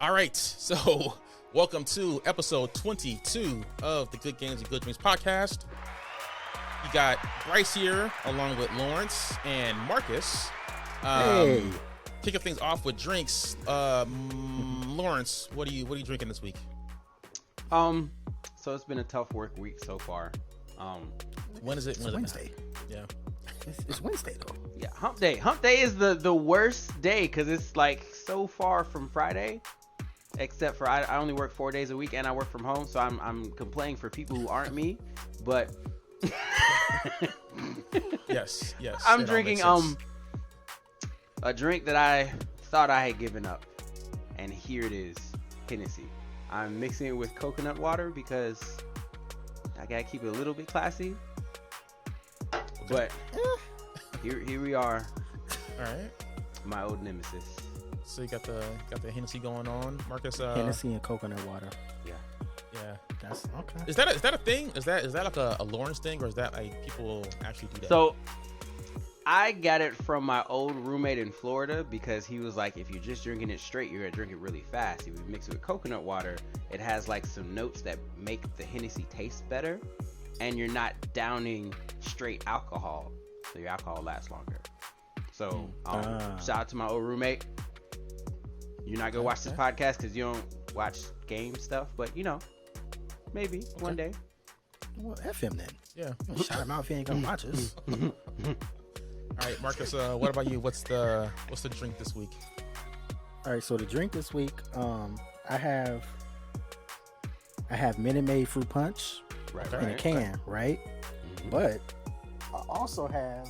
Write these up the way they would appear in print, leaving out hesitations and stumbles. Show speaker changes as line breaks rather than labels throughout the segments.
All right, so welcome to episode 22 of the Good Games and Good Dreams podcast. You got Bryce here along with Lawrence and Marcus.
Hey.
Kicking things off with drinks. Lawrence, what are you drinking this week?
So it's been a tough work week so far.
When is it?
It's Wednesday.
Yeah.
It's Wednesday though.
Yeah, hump day. Hump day is the worst day because it's like so far from Friday. Except for I only work 4 days a week and I work from home, so I'm complaining for people who aren't me. But
yes.
I'm drinking a drink that I thought I had given up, and here it is, Hennessy. I'm mixing it with coconut water because I gotta keep it a little bit classy. But here we are.
All right.
My old nemesis.
So you got the Hennessy going on, Marcus.
Hennessy and coconut water.
Yeah.
That's okay.
Is that a thing? Is that like a Lawrence thing, or is that like people actually do that?
So I got it from my old roommate in Florida because he was like, if you're just drinking it straight, you're gonna drink it really fast. If you mix it with coconut water, it has like some notes that make the Hennessy taste better, and you're not downing straight alcohol, so your alcohol lasts longer. So shout out to my old roommate. You're not gonna watch this podcast because you don't watch game stuff, but you know, maybe one day.
Well, F him then.
Yeah.
Shout him out if he ain't gonna watch us.
All right, Marcus. What about you? What's the drink this week?
All right, so the drink this week, I have Minute Maid fruit punch in a can, right? Mm-hmm. But I also have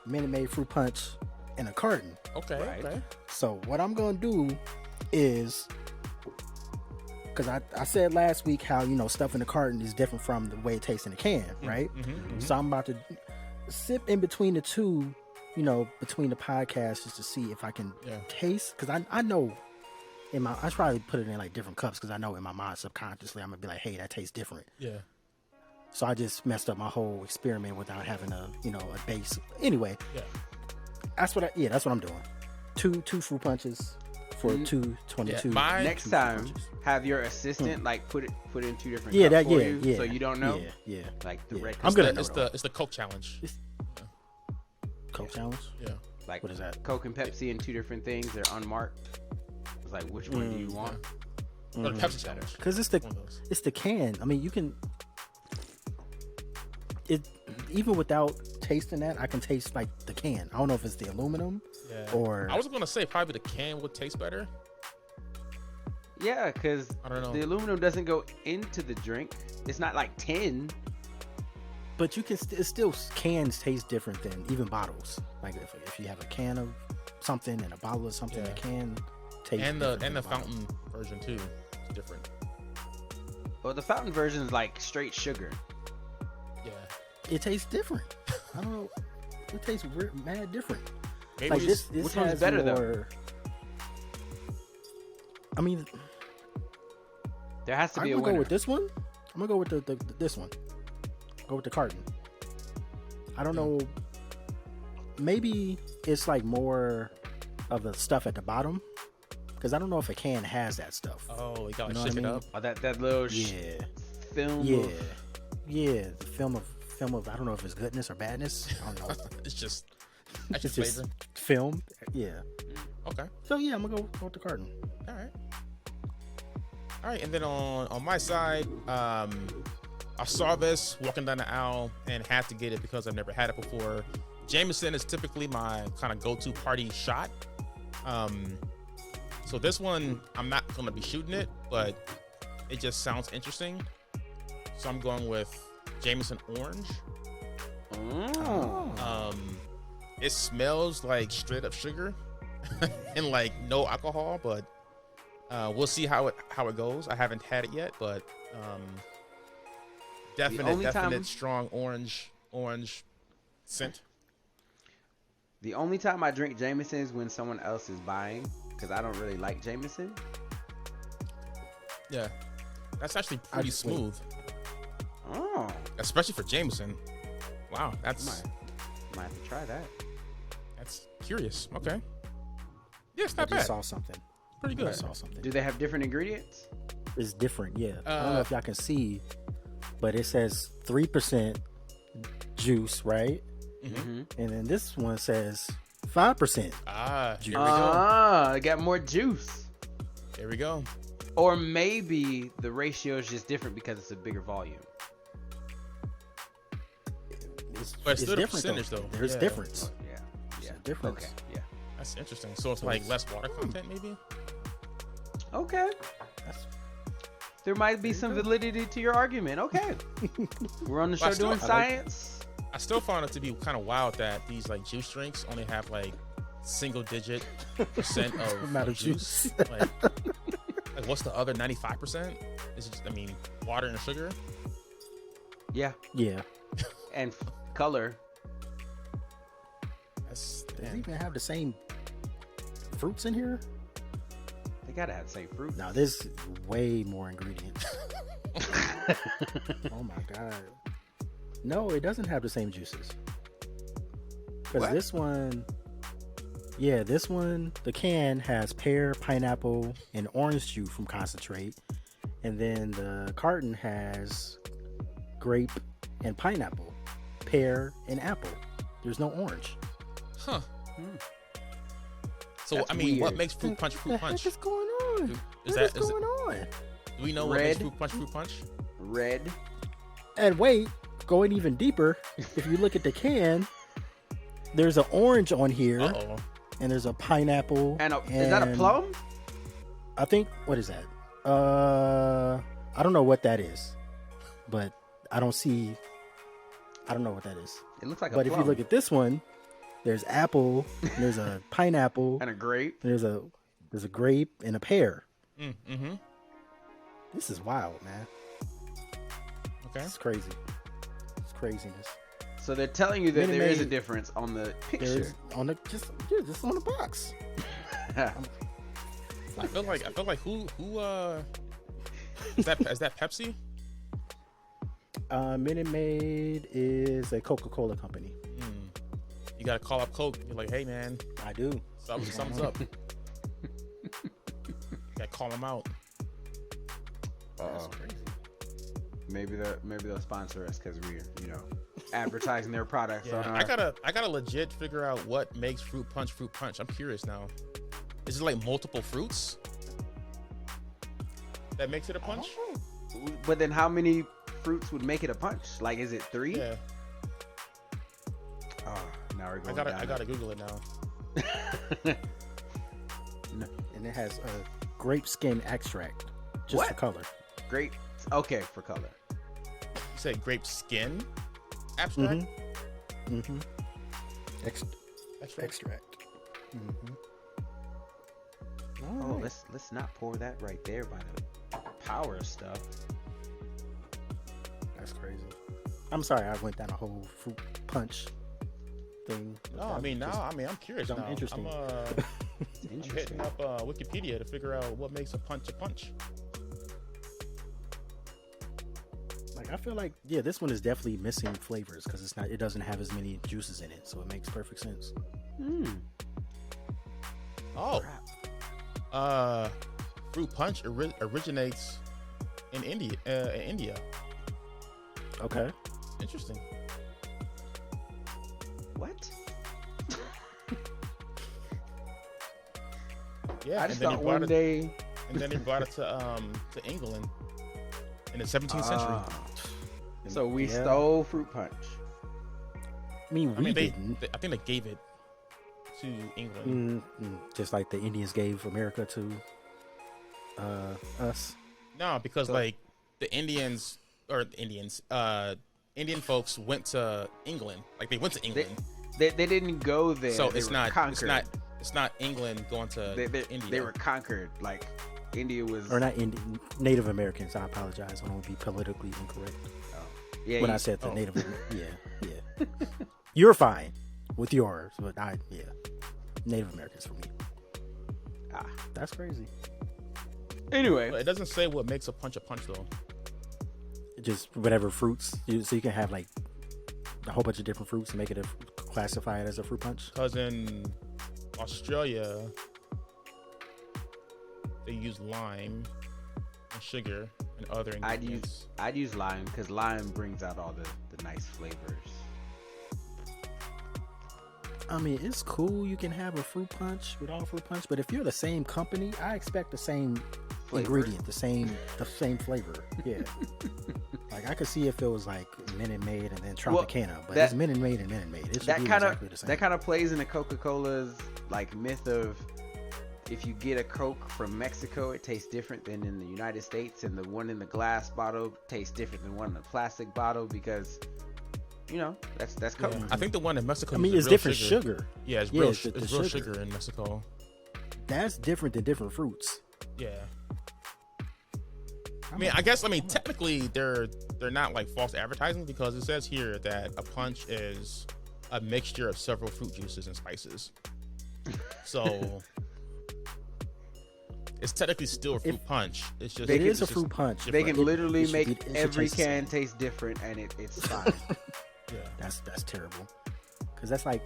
Minute Maid fruit punch in a carton.
Okay.
So what I'm gonna do is, because I said last week how stuff in the carton is different from the way it tastes in the can, right? Mm-hmm. So I'm about to sip in between the two, between the podcasts, just to see if I can taste, because I know I probably put it in like different cups because I know in my mind subconsciously I'm gonna be like, hey, that tastes different.
Yeah.
So I just messed up my whole experiment without having a base. Anyway.
Yeah.
That's what I'm doing. Two fruit punches for 222.
Yeah,
next time, have your assistant like put it in two different cups for you, so you don't know.
Yeah.
Like the red.
I'm gonna.
It's the Coke challenge.
Coke challenge.
Yeah.
Like
what is that?
Coke and Pepsi in two different things. They're unmarked. It's like which one do you want?
No, the Pepsi challenge.
Because it's the can. I mean, you can. Even without tasting that, I can taste like the can. I don't know if it's the aluminum or.
I was gonna say probably the can would taste better.
Yeah, because
I don't know.
The aluminum doesn't go into the drink. It's not like tin.
But you can still cans taste different than even bottles. Like if you have a can of something and a bottle of something, the can taste
and
different
the fountain version too is different.
Well, the fountain version is like straight sugar.
Yeah.
It tastes different. I don't know. It tastes mad different.
Maybe
like this
which one's better though?
I mean,
there has to be a
I'm
winner.
gonna go with this one. I'm gonna go with this one. Go with the carton. I don't know. Maybe it's like more of the stuff at the bottom, because I don't know if a can has that stuff.
Oh, you gotta
know
shake
what I
it
mean?
up.
Oh, that little film.
The film of I don't know if it's goodness or badness. I don't know.
It's just
just film. Yeah.
Okay.
So yeah, I'm gonna go with the carton.
All right. And then on my side, I saw this walking down the aisle and had to get it because I've never had it before. Jameson is typically my kind of go-to party shot. So this one, I'm not going to be shooting it, but it just sounds interesting. So I'm going with Jameson Orange. It smells like straight up sugar and like no alcohol, but we'll see how it goes. I haven't had it yet, but definite strong orange scent.
The only time I drink Jameson is when someone else is buying, because I don't really like Jameson.
Yeah, that's actually pretty smooth.
Oh,
especially for Jameson. Wow, that's
might have to try that.
That's curious. Okay. Yeah, it's not
I just
bad.
saw something.
Pretty
I
good.
saw something.
Do they have different ingredients?
It's different, yeah. I don't know if y'all can see, but it says 3% juice, right?
Mm-hmm.
And then this one says 5%.
Here we go.
I got more juice.
There we go.
Or maybe the ratio is just different because it's a bigger volume.
But it's still a
different,
percentage, though.
There's
Yeah.
difference.
Oh, yeah.
There's
Yeah.
a difference.
Okay. Yeah.
That's interesting. So it's like less water content, maybe?
Okay.
That's,
There might be some validity to your argument. Okay. We're on the show
But I still-
doing
I like-
science.
I still found it to be kind of wild that these like juice drinks only have like single-digit percent of
amount of
juice.
juice.
like what's the other 95%? Is it just, I mean, water and sugar?
Yeah.
yeah.
And color.
That's
Does it
damn.
even have the same fruits in here?
They gotta have the same fruit.
No, there's way more ingredients. Oh my god. No, it doesn't have the same juices. Because
What?
this one, the can has pear, pineapple, and orange juice from concentrate. And then the carton has grape and pineapple, pear and apple. There's no orange.
Huh. So
That's
I mean, what
weird.
makes fruit punch fruit
What the
punch?
heck is going on?
Is
What is
that is
going
it,
on?
do we know what makes
Red?
fruit punch fruit punch?
Red.
And wait, going even deeper, if you look at the can, there's an orange on here,
Uh-oh.
and there's a pineapple.
And is that a plum?
I think, what is that? I don't know what that is, but I don't know what that is.
It looks like a
But
plum.
if you look at this one, there's apple, there's a pineapple,
And a grape.
there's a grape and a pear.
Mm-hmm.
This is wild, man.
Okay.
It's crazy. It's craziness.
So they're telling you that
Minute
there is a
Maid-
difference on the picture.
There's on the just on the box.
I feel like who is that Pepsi?
Minute Maid is a Coca-Cola company.
You gotta call up Coke. You're like, hey man,
I do.
something's up. Gotta call them out.
That's
Uh-oh.
crazy.
Maybe they'll sponsor us because we're advertising their products.
Yeah,
on our...
I gotta legit figure out what makes fruit punch fruit punch. I'm curious now. Is it like multiple fruits that makes it a punch?
But then how many fruits would make it a punch? Like, is it 3?
Yeah,
Oh, now we're
I
going
gotta Google it now.
And it has a grape skin extract just for
What?
color.
Grape. Okay, for color.
You said grape skin abstract.
Mm-hmm.
Extract.
Extract. Mm-hmm.
Oh, let's not pour that right there by the power stuff.
That's crazy. I'm sorry, I went down a whole fruit punch thing.
No, I mean now. I'm curious
something
now.
interesting.
I'm hitting up Wikipedia to figure out what makes a punch a punch.
Like, I feel like, yeah, this one is definitely missing flavors because it doesn't have as many juices in it, so it makes perfect sense.
Oh, fruit punch originates in India.
Okay.
Interesting.
What?
Yeah,
I just thought one day.
and then he brought it to England in the 17th century.
So we
Yeah.
stole fruit punch.
I mean, we didn't.
I think they gave it to England.
Just like the Indians gave America to us.
No, because like the Indian folks went to England. Like they went to England.
They didn't go there.
So
They
it's
were
not
conquered.
it's not England going to India.
They were conquered. Like India was.
Or not Native Americans. I apologize. I don't want to be politically incorrect.
Yeah,
When
you-
I said the Native, yeah. You're fine with yours, but Native Americans for me. That's crazy.
Anyway,
But it doesn't say what makes a punch though.
Just whatever fruits, so you can have like a whole bunch of different fruits and make it classify it as a fruit punch.
Because in Australia, they use lime and sugar and other ingredients.
I'd use lime because lime brings out all the nice flavors.
I mean, it's cool. You can have a fruit punch with all fruit punch, but if you're the same company, I expect the same ingredient, the same flavor. Yeah. Like I could see if it was like Minute Maid and then Tropicana, but it's Minute Maid and Minute Maid. It should be exactly the same.
That kind of plays into Coca-Cola's like myth of if you get a Coke from Mexico, it tastes different than in the United States, and the one in the glass bottle tastes different than one in the plastic bottle because. You know, that's Coke.
Yeah. I think the one in Mexico.
I mean, it's different sugar.
Yeah, it's real sugar in Mexico.
That's different than different fruits.
Yeah. I guess technically they're not like false advertising because it says here that a punch is a mixture of several fruit juices and spices. So it's technically still a fruit punch. It's just
it is a fruit punch.
They can literally make every can taste different, and it's fine.
Yeah,
that's terrible. Because that's like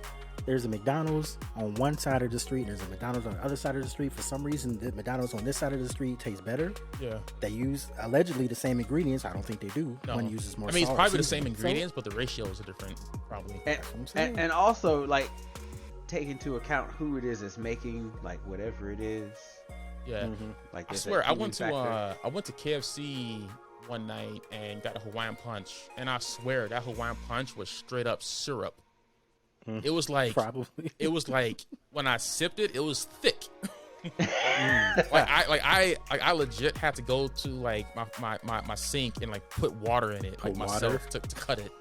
there's a McDonald's on one side of the street, and there's a McDonald's on the other side of the street. For some reason, the McDonald's on this side of the street tastes better.
Yeah,
they use allegedly the same ingredients. I don't think they do.
No.
One uses more.
It's probably the same ingredients, but the ratios are different, probably.
And also like take into account who it is that's making like whatever it is.
Yeah,
like
I swear I went to KFC one night and got a Hawaiian punch, and I swear that Hawaiian punch was straight up syrup. It was like it was like when I sipped it, it was thick. I legit had to go to like my sink and like put water in it, like myself to cut it.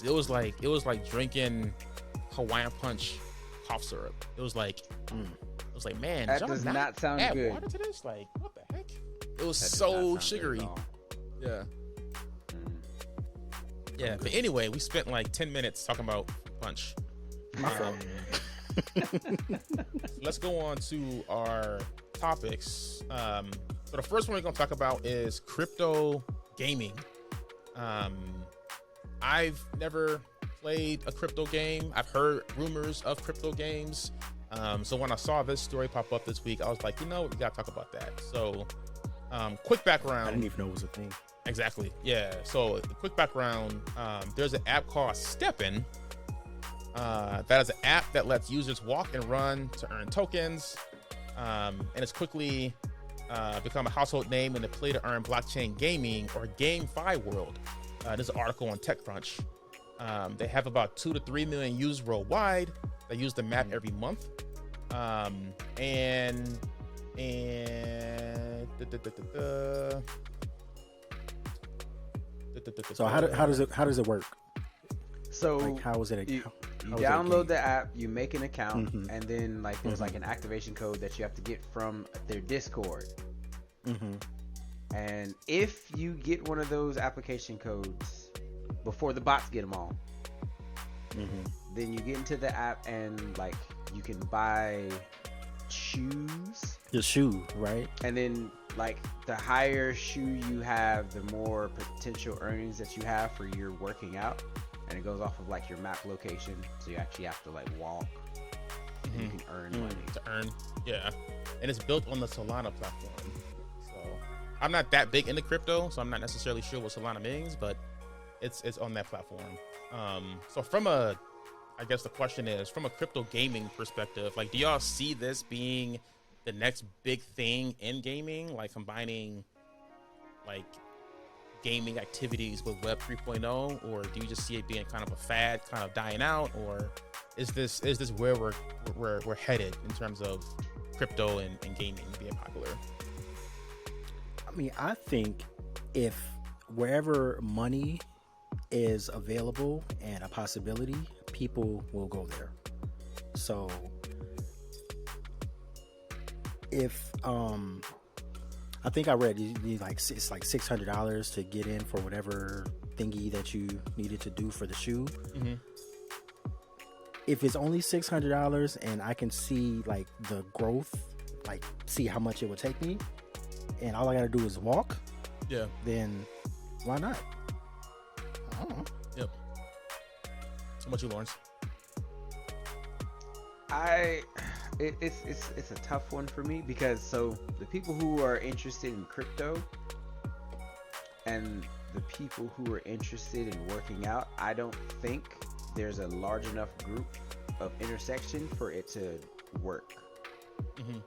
It was like drinking Hawaiian punch cough syrup. It was like man,
that does not sound
add
good.
Water to this? Like what the heck? It was so sugary. Yeah. Yeah, but anyway, we spent like 10 minutes talking about punch. Let's go on to our topics. So the first one we're going to talk about is crypto gaming. I've never played a crypto game. I've heard rumors of crypto games. So when I saw this story pop up this week, I was like, we got to talk about that. So quick background.
I didn't even know it was a thing.
Exactly. Yeah. So the quick background, there's an app called Steppin'. That is an app that lets users walk and run to earn tokens. And it's quickly become a household name in the play to earn blockchain gaming or GameFi world. This is an article on TechCrunch. They have about 2 to 3 million users worldwide that use the map every month.
So how does it work?
So
like, how is it?
You download the app, you make an account, and then like there's like an activation code that you have to get from their Discord. And if you get one of those application codes before the bots get them all, then you get into the app and like you can buy shoes.
The shoe, right?
And then like the higher shoe you have, the more potential earnings that you have for your working out. And it goes off of like your map location, so you actually have to like walk, and you can earn money.
To earn, yeah. And it's built on the Solana platform. So I'm not that big into crypto, so I'm not necessarily sure what Solana means, but it's on that platform. So I guess the question is, from a crypto gaming perspective, like, do y'all see this being the next big thing in gaming, like combining like gaming activities with Web 3.0, or do you just see it being kind of a fad, kind of dying out, or is this where we're headed in terms of crypto and gaming being popular?
I mean, I think if wherever money is available and a possibility, people will go there. So if I think I read you need it's like $600 to get in for whatever thingy that you needed to do for the shoe. If it's only $600 and I can see like the growth, like see how much it would take me, and all I gotta do is walk, then why not? I don't know.
Yep. How about you, Lawrence?
I it's a tough one for me because so the people who are interested in crypto and the people who are interested in working out, I don't think there's a large enough group of intersection for it to work.
Mm-hmm.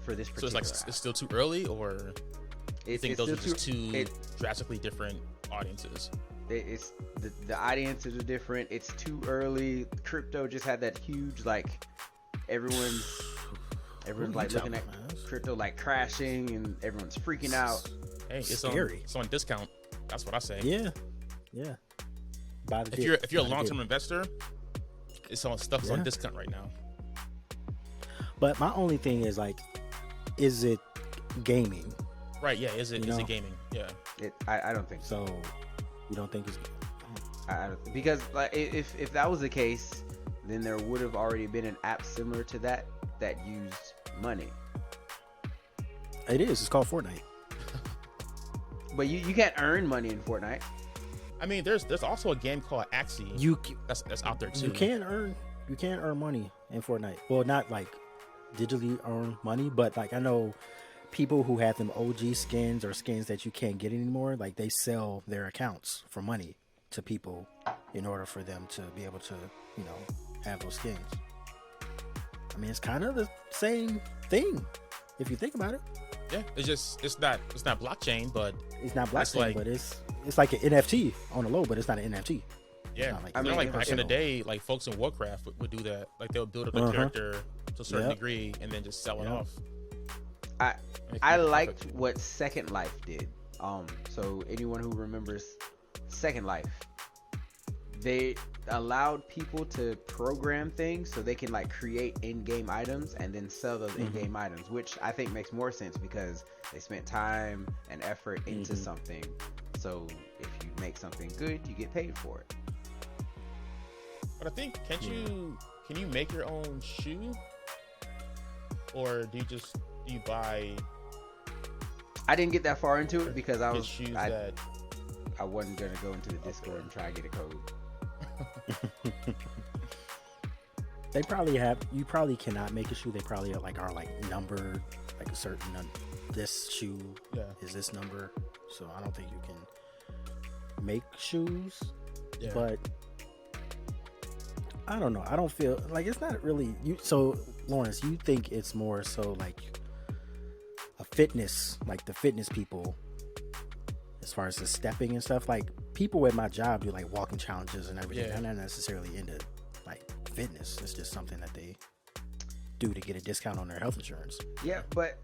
For this
So
particular
it's like it's still too early, or you think those are just two drastically different audiences?
It's the audiences are different. It's too early. Crypto just had that huge like everyone's like looking at crypto like crashing and everyone's freaking out.
Hey, it's
scary.
It's on discount. That's what I say.
Yeah.
If you're a long-term investor, it's on stuff's on discount right now.
But my only thing is like, is it gaming?
Right? Yeah. Is it gaming? Yeah.
I don't think so.
So you don't think it's?
I don't, because like if that was the case, then there would have already been an app similar to that used money.
It is. It's called Fortnite.
But you can't earn money in Fortnite.
I mean, there's also a game called Axie. That's out there too.
You can earn money in Fortnite. Well, not like digitally earn money, but like I know people who have them OG skins or skins that you can't get anymore. Like they sell their accounts for money to people in order for them to be able to, have those skins. I mean, it's kind of the same thing if you think about it.
Yeah, it's not blockchain, but
it's not blockchain, but it's like an NFT on the low, but it's not an NFT.
Yeah, like back in the day, like folks in Warcraft would do that. Like they would build up a character to a certain degree and then just sell it off.
I liked what Second Life did. So anyone who remembers Second Life, they allowed people to program things so they can like create in-game items and then sell those in-game items, which I think makes more sense because they spent time and effort into something. So if you make something good, you get paid for it.
But I think can you make your own shoe, or do you buy?
I didn't get that far into it because I wasn't gonna go into the Discord and try to get a code.
They probably have. You probably cannot make a shoe. They probably are numbered, like a certain. This shoe is this number, so I don't think you can make shoes. Yeah. But I don't know. I don't feel like it's not really you. So Lawrence, you think it's more so like a fitness, like the fitness people, as far as the stepping and stuff. Like people at my job do like walking challenges and everything. Yeah. They're not necessarily into like fitness. It's just something that they do to get a discount on their health insurance.
Yeah, but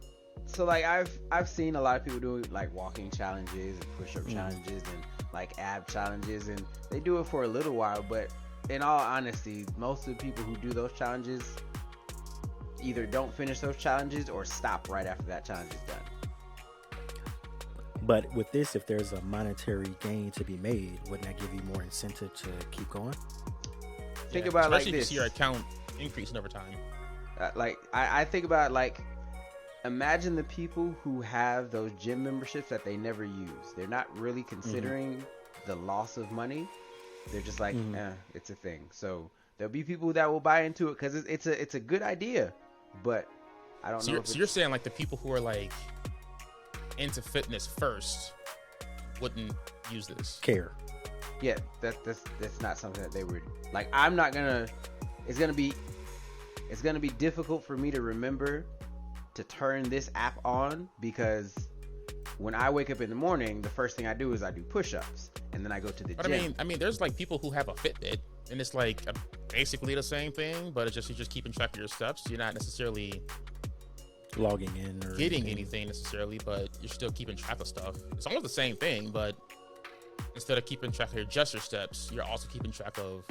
so like I've seen a lot of people doing like walking challenges and push-up challenges and like ab challenges, and they do it for a little while, but in all honesty, most of the people who do those challenges either don't finish those challenges or stop right after that challenge is done.
But with this, if there's a monetary gain to be made, wouldn't that give you more incentive to keep going?
Think about
especially
like this.
To see your account increasing over time.
I think about like, imagine the people who have those gym memberships that they never use. They're not really considering the loss of money. They're just like, it's a thing. So there'll be people that will buy into it because it's a good idea, but I don't know.
So you're saying like the people who are like into fitness first wouldn't use this?
Care? Yeah, that's not something that they would like. I'm not gonna. It's gonna be difficult for me to remember to turn this app on because when I wake up in the morning, the first thing I do is I do push-ups and then I go to the gym.
I mean, there's like people who have a Fitbit and it's like basically the same thing, but it's just you're just keeping track of your steps. You're not necessarily
logging in or
getting anything necessarily, but you're still keeping track of stuff. It's almost the same thing, but instead of keeping track of just your steps, you're also keeping track of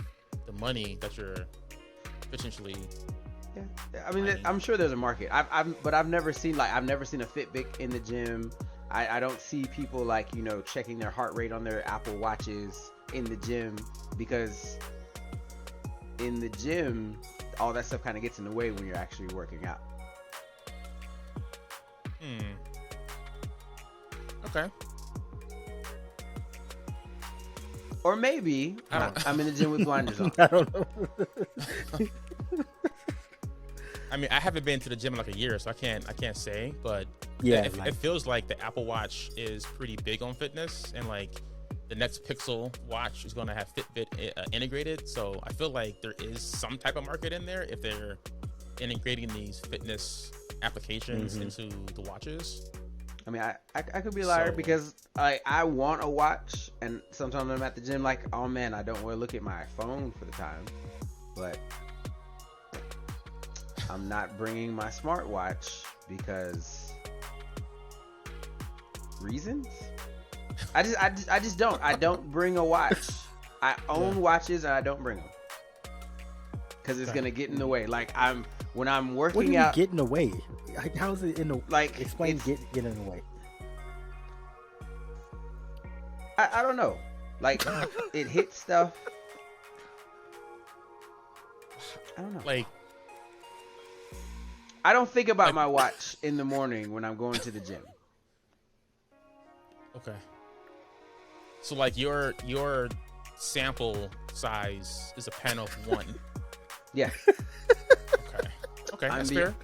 the money that you're potentially.
Yeah, I mean, I'm sure there's a market. I've never seen a Fitbit in the gym. I don't see people like checking their heart rate on their Apple Watches in the gym, because in the gym all that stuff kind of gets in the way when you're actually working out.
Okay.
Or maybe I'm in the gym with blinders on.
I don't know.
I mean, I haven't been to the gym in like a year, so I can't say, but
Yeah,
it feels like the Apple Watch is pretty big on fitness, and like the next Pixel watch is going to have Fitbit integrated. So I feel like there is some type of market in there if they're integrating these fitness applications into the watches.
I mean, I could be a liar because I want a watch, and sometimes I'm at the gym like, oh man, I don't want to look at my phone for the time, but I'm not bringing my smartwatch because reasons. I just don't. I don't bring a watch. I own watches and I don't bring them because it's gonna get in the way. Like when I'm working
what do you
out.
get in the way? How is it in the
like?
Explain get in the way.
I don't know. Like it hits stuff. I don't know.
Like,
I don't think about my watch in the morning when I'm going to the gym.
okay. So like your sample size is a pen of 1.
Yeah.
Okay, that's fair.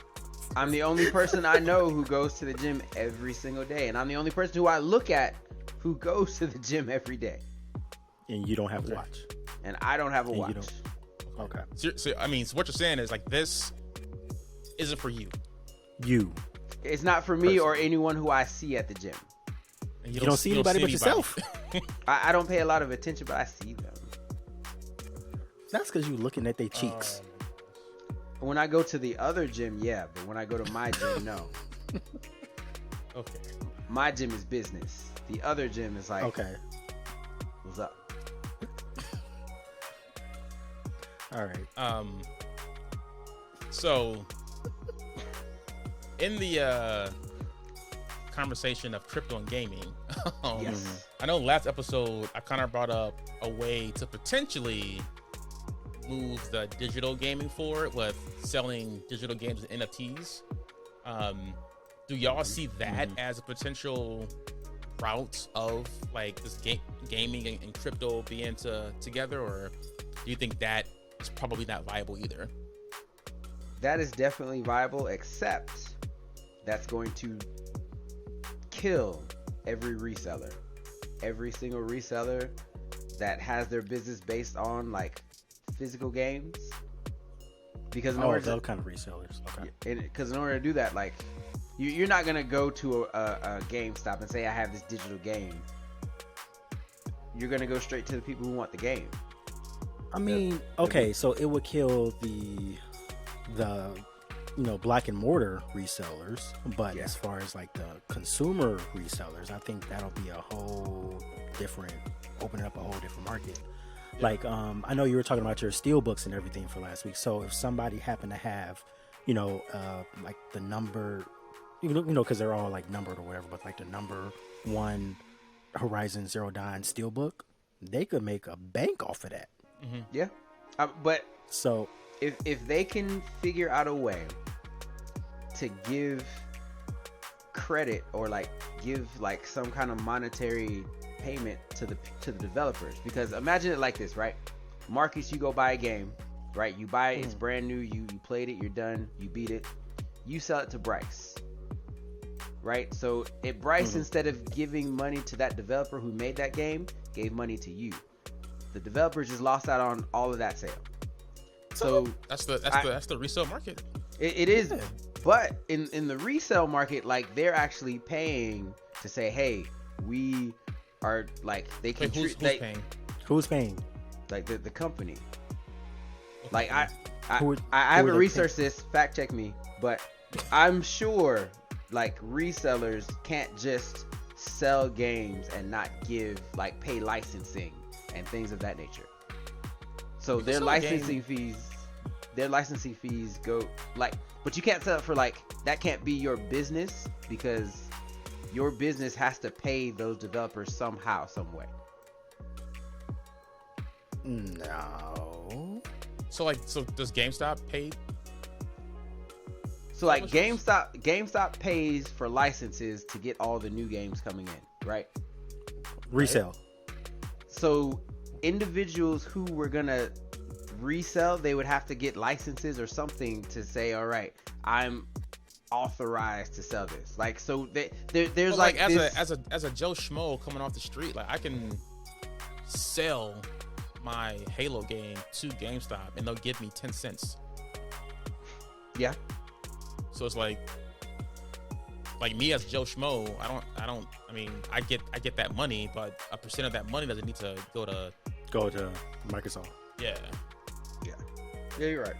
I'm the only person I know who goes to the gym every single day, and I'm the only person who I look at who goes to the gym every day.
And you don't have a watch.
And I don't have a watch.
Okay.
So I mean, so what you're saying is like this isn't for you.
It's not for me or anyone who I see at the gym.
And
you don't see anybody but yourself.
I don't pay a lot of attention, but I see them.
That's because you're looking at their cheeks.
When I go to the other gym, yeah, but when I go to my gym, no.
Okay.
My gym is business. The other gym is like,
Okay.
What's up?
All right.
So in the conversation of crypto and gaming,
Yes.
I know last episode I kind of brought up a way to potentially move the digital gaming forward with selling digital games and NFTs. Do y'all see that as a potential route of like this gaming and crypto being together, or do you think that is probably not viable either?
That is definitely viable, except that's going to kill every reseller. Every single reseller that has their business based on like physical games. Because in order
those kind of resellers. Okay.
Because in order to do that, like you're not gonna go to a GameStop and say I have this digital game. You're gonna go straight to the people who want the game.
I mean, okay, so it would kill the brick and mortar resellers, but as far as like the consumer resellers, I think that'll be opening up a whole different market. Yeah. Like, I know you were talking about your steel books and everything for last week. So if somebody happened to have, like the number, because they're all like numbered or whatever, but like the number 1 Horizon Zero Dawn steel book, they could make a bank off of that.
Mm-hmm. Yeah, but
so
if they can figure out a way to give credit or like give like some kind of monetary payment to the developers, because imagine it like this, right? Marcus, you go buy a game, right? You buy it, it's brand new, you played it, you're done, you beat it, you sell it to Bryce, right? So Bryce, instead of giving money to that developer who made that game, gave money to you. The developers just lost out on all of that sale. So
that's the resale market.
It is, but in the resale market, like they're actually paying to say, hey, we are like they can.
Wait, who's paying?
Who's paying?
Like the company.
Okay.
Like I haven't researched this. Fact check me, but I'm sure like resellers can't just sell games and not pay licensing and things of that nature. So their licensing fees go like, but you can't sell it for like, that can't be your business, because your business has to pay those developers somehow, some way.
No.
So does GameStop pay?
So like GameStop pays for licenses to get all the new games coming in, right?
Resell.
So individuals who were gonna resell, they would have to get licenses or something to say, all right, I'm authorized to sell this. Like, so there's
Well,
like
as
this,
a Joe Schmo coming off the street, like I can sell my Halo game to GameStop and they'll give me 10 cents.
yeah.
So it's like me as Joe Schmo, I mean, I get that money, but a percent of that money doesn't need to go to
Microsoft.
Yeah.
Yeah, you're right.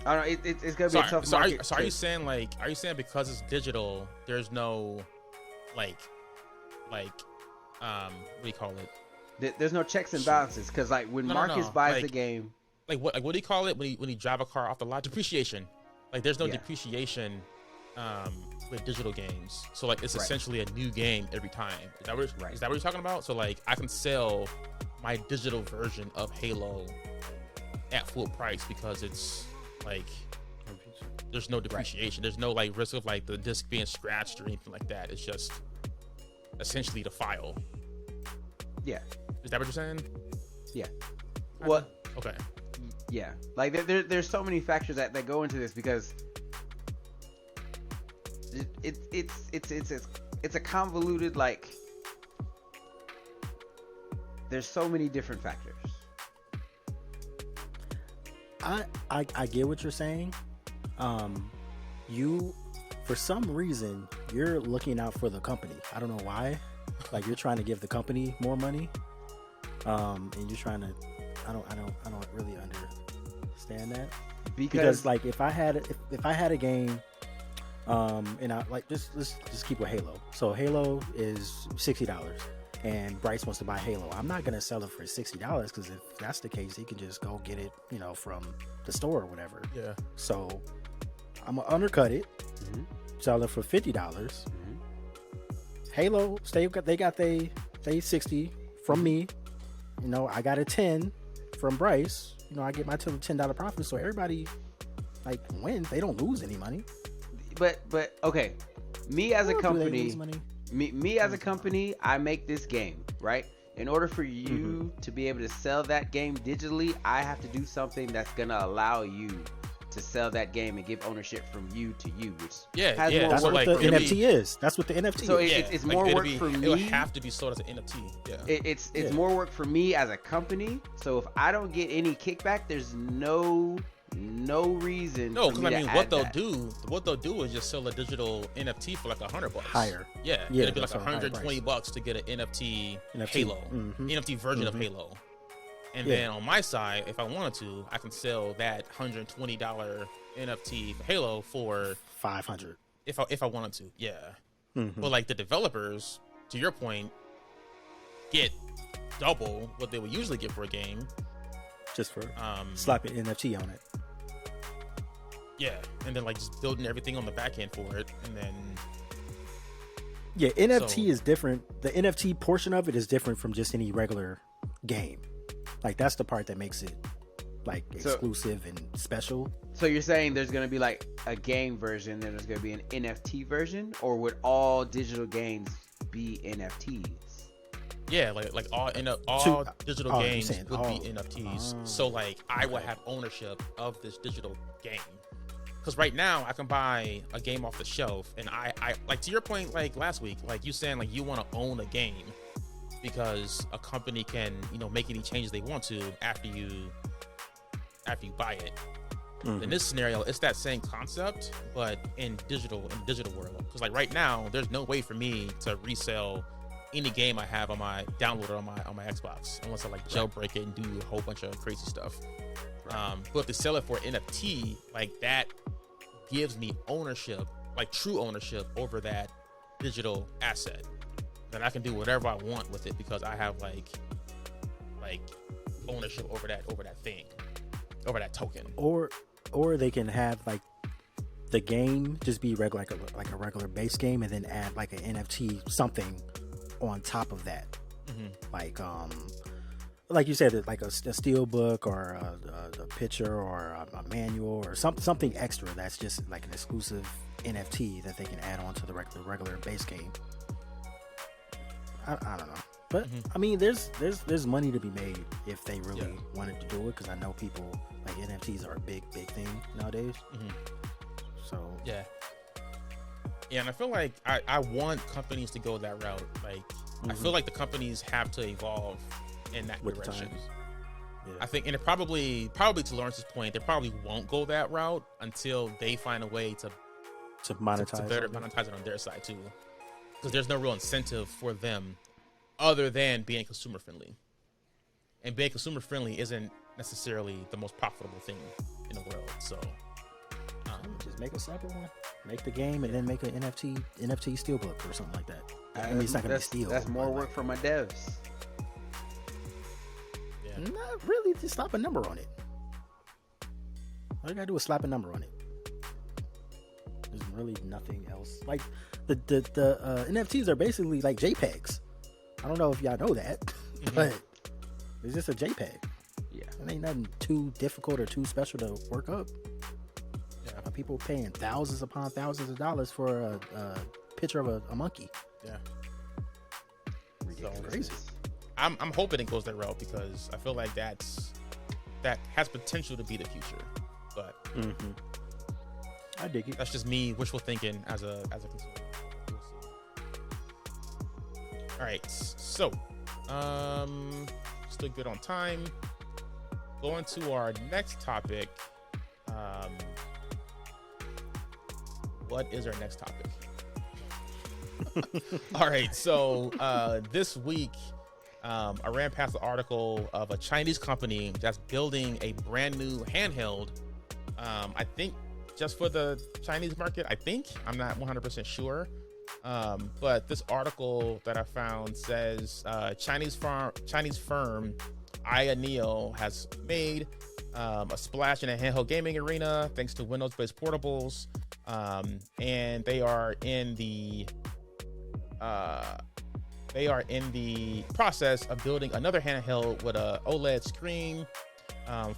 I don't know. It's gonna be a tough market.
Are you saying because it's digital, there's no like what do you call it?
There's no checks and balances because like when Marcus buys the game,
like what do you call it when you drive a car off the lot? Depreciation. Like there's no depreciation with digital games. So like it's essentially a new game every time. Is that what you're talking about? So like I can sell my digital version of Halo at full price because it's like there's no depreciation. There's no like risk of like the disc being scratched or anything like that. It's just essentially the file.
Yeah.
Is that what you're saying?
Yeah. What?
Okay.
Yeah. Like there's so many factors that go into this because it's a convoluted, like there's so many different factors.
I get what you're saying. You, for some reason, you're looking out for the company. I don't know why. Like you're trying to give the company more money. And you're trying to. I don't really understand that. Because like if I had a game, and I like let's just keep with Halo. So Halo is $60. And Bryce wants to buy Halo. I'm not gonna sell it for $60 because if that's the case, he can just go get it, from the store or whatever.
Yeah.
So I'm gonna undercut it, sell it for $50. Halo, they got they 60 from me. I got a 10 from Bryce. I get my $10 profit. So everybody like wins. They don't lose any money.
But okay, me as a company. Me as a company, I make this game, right? In order for you to be able to sell that game digitally, I have to do something that's gonna allow you to sell that game and give ownership from you to you, which has more
that's
work
what the
for
NFT
me.
is. That's what the NFT
So
is.
it's more work for me.
It would have to be sold as an NFT. Yeah.
It's more work for me as a company. So if I don't get any kickback, there's no reason.
No,
because
I mean what they'll do is just sell a digital NFT for like $100.
Higher.
Yeah, it'd be like $120 to get an NFT Halo, NFT version of Halo. And then on my side, if I wanted to, I can sell that $120 NFT for Halo for
$500.
If I wanted to, yeah. But like the developers, to your point, get double what they would usually get for a game.
Just for slapping NFT on it.
Yeah, and then like just building everything on the back end for it, and then
NFT is different. The NFT portion of it is different from just any regular game. Like that's the part that makes it like exclusive and special.
So you're saying there's gonna be like a game version, then there's gonna be an NFT version, or would all digital games be NFTs?
Yeah, like all digital games would be NFTs. So like I would have ownership of this digital game. Because right now I can buy a game off the shelf, and I like to your point, like last week, like you saying like you want to own a game because a company can make any changes they want to after you buy it. In this scenario, it's that same concept, but in digital world. Because like right now, there's no way for me to resell any game I have on my downloader on my Xbox unless I like jailbreak it and do a whole bunch of crazy stuff. But to sell it for NFT, like that gives me ownership, like true ownership over that digital asset. Then I can do whatever I want with it because I have like ownership over that thing, over that token.
Or they can have like the game just be regular, like a regular base game, and then add like an NFT something on top of that. Like you said, like a steel book or a picture or a manual or something extra that's just like an exclusive NFT that they can add on to the regular base game. I don't know. But
Mhm.
I mean, there's money to be made if they really wanted to do it. Because I know people like NFTs are a big thing nowadays.
Mhm.
So
Yeah, and I feel like I want companies to go that route. Like I feel like the companies have to evolve in that
With the
direction.
times. Yeah.
I think, and it probably to Lawrence's point, they probably won't go that route until they find a way to
monetize
better
something.
monetize it on their side too, because there's no real incentive for them other than being consumer friendly, and being consumer friendly isn't necessarily the most profitable thing in the world. So
Just make a separate one. Make the game and then make an NFT steelbook or something like that. I mean, it's not gonna be steel.
That's more
but,
work for my devs.
yeah,
Not really. Just slap a number on it. All you gotta do is slap a number on it. There's really nothing else. Like the NFTs are basically like JPEGs. I don't know if y'all know that, but it's just a JPEG.
Yeah.
It ain't nothing too difficult or too special to work up.
yeah,
People paying thousands upon thousands of dollars for a picture of a monkey.
yeah.
Ridiculous.
I'm hoping it goes that route because I feel like that has potential to be the future, but
I dig it.
that's just me wishful thinking as a consumer. We'll see. All right, so still good on time. Going to our next topic. What is our next topic? All right, so this week I ran past the article of a Chinese company that's building a brand new handheld. I think just for the Chinese market. I'm not 100% sure. But this article that I found says Chinese firm Neo has made a splash in a handheld gaming arena thanks to Windows-based portables, and they are in the process of building another handheld with a OLED screen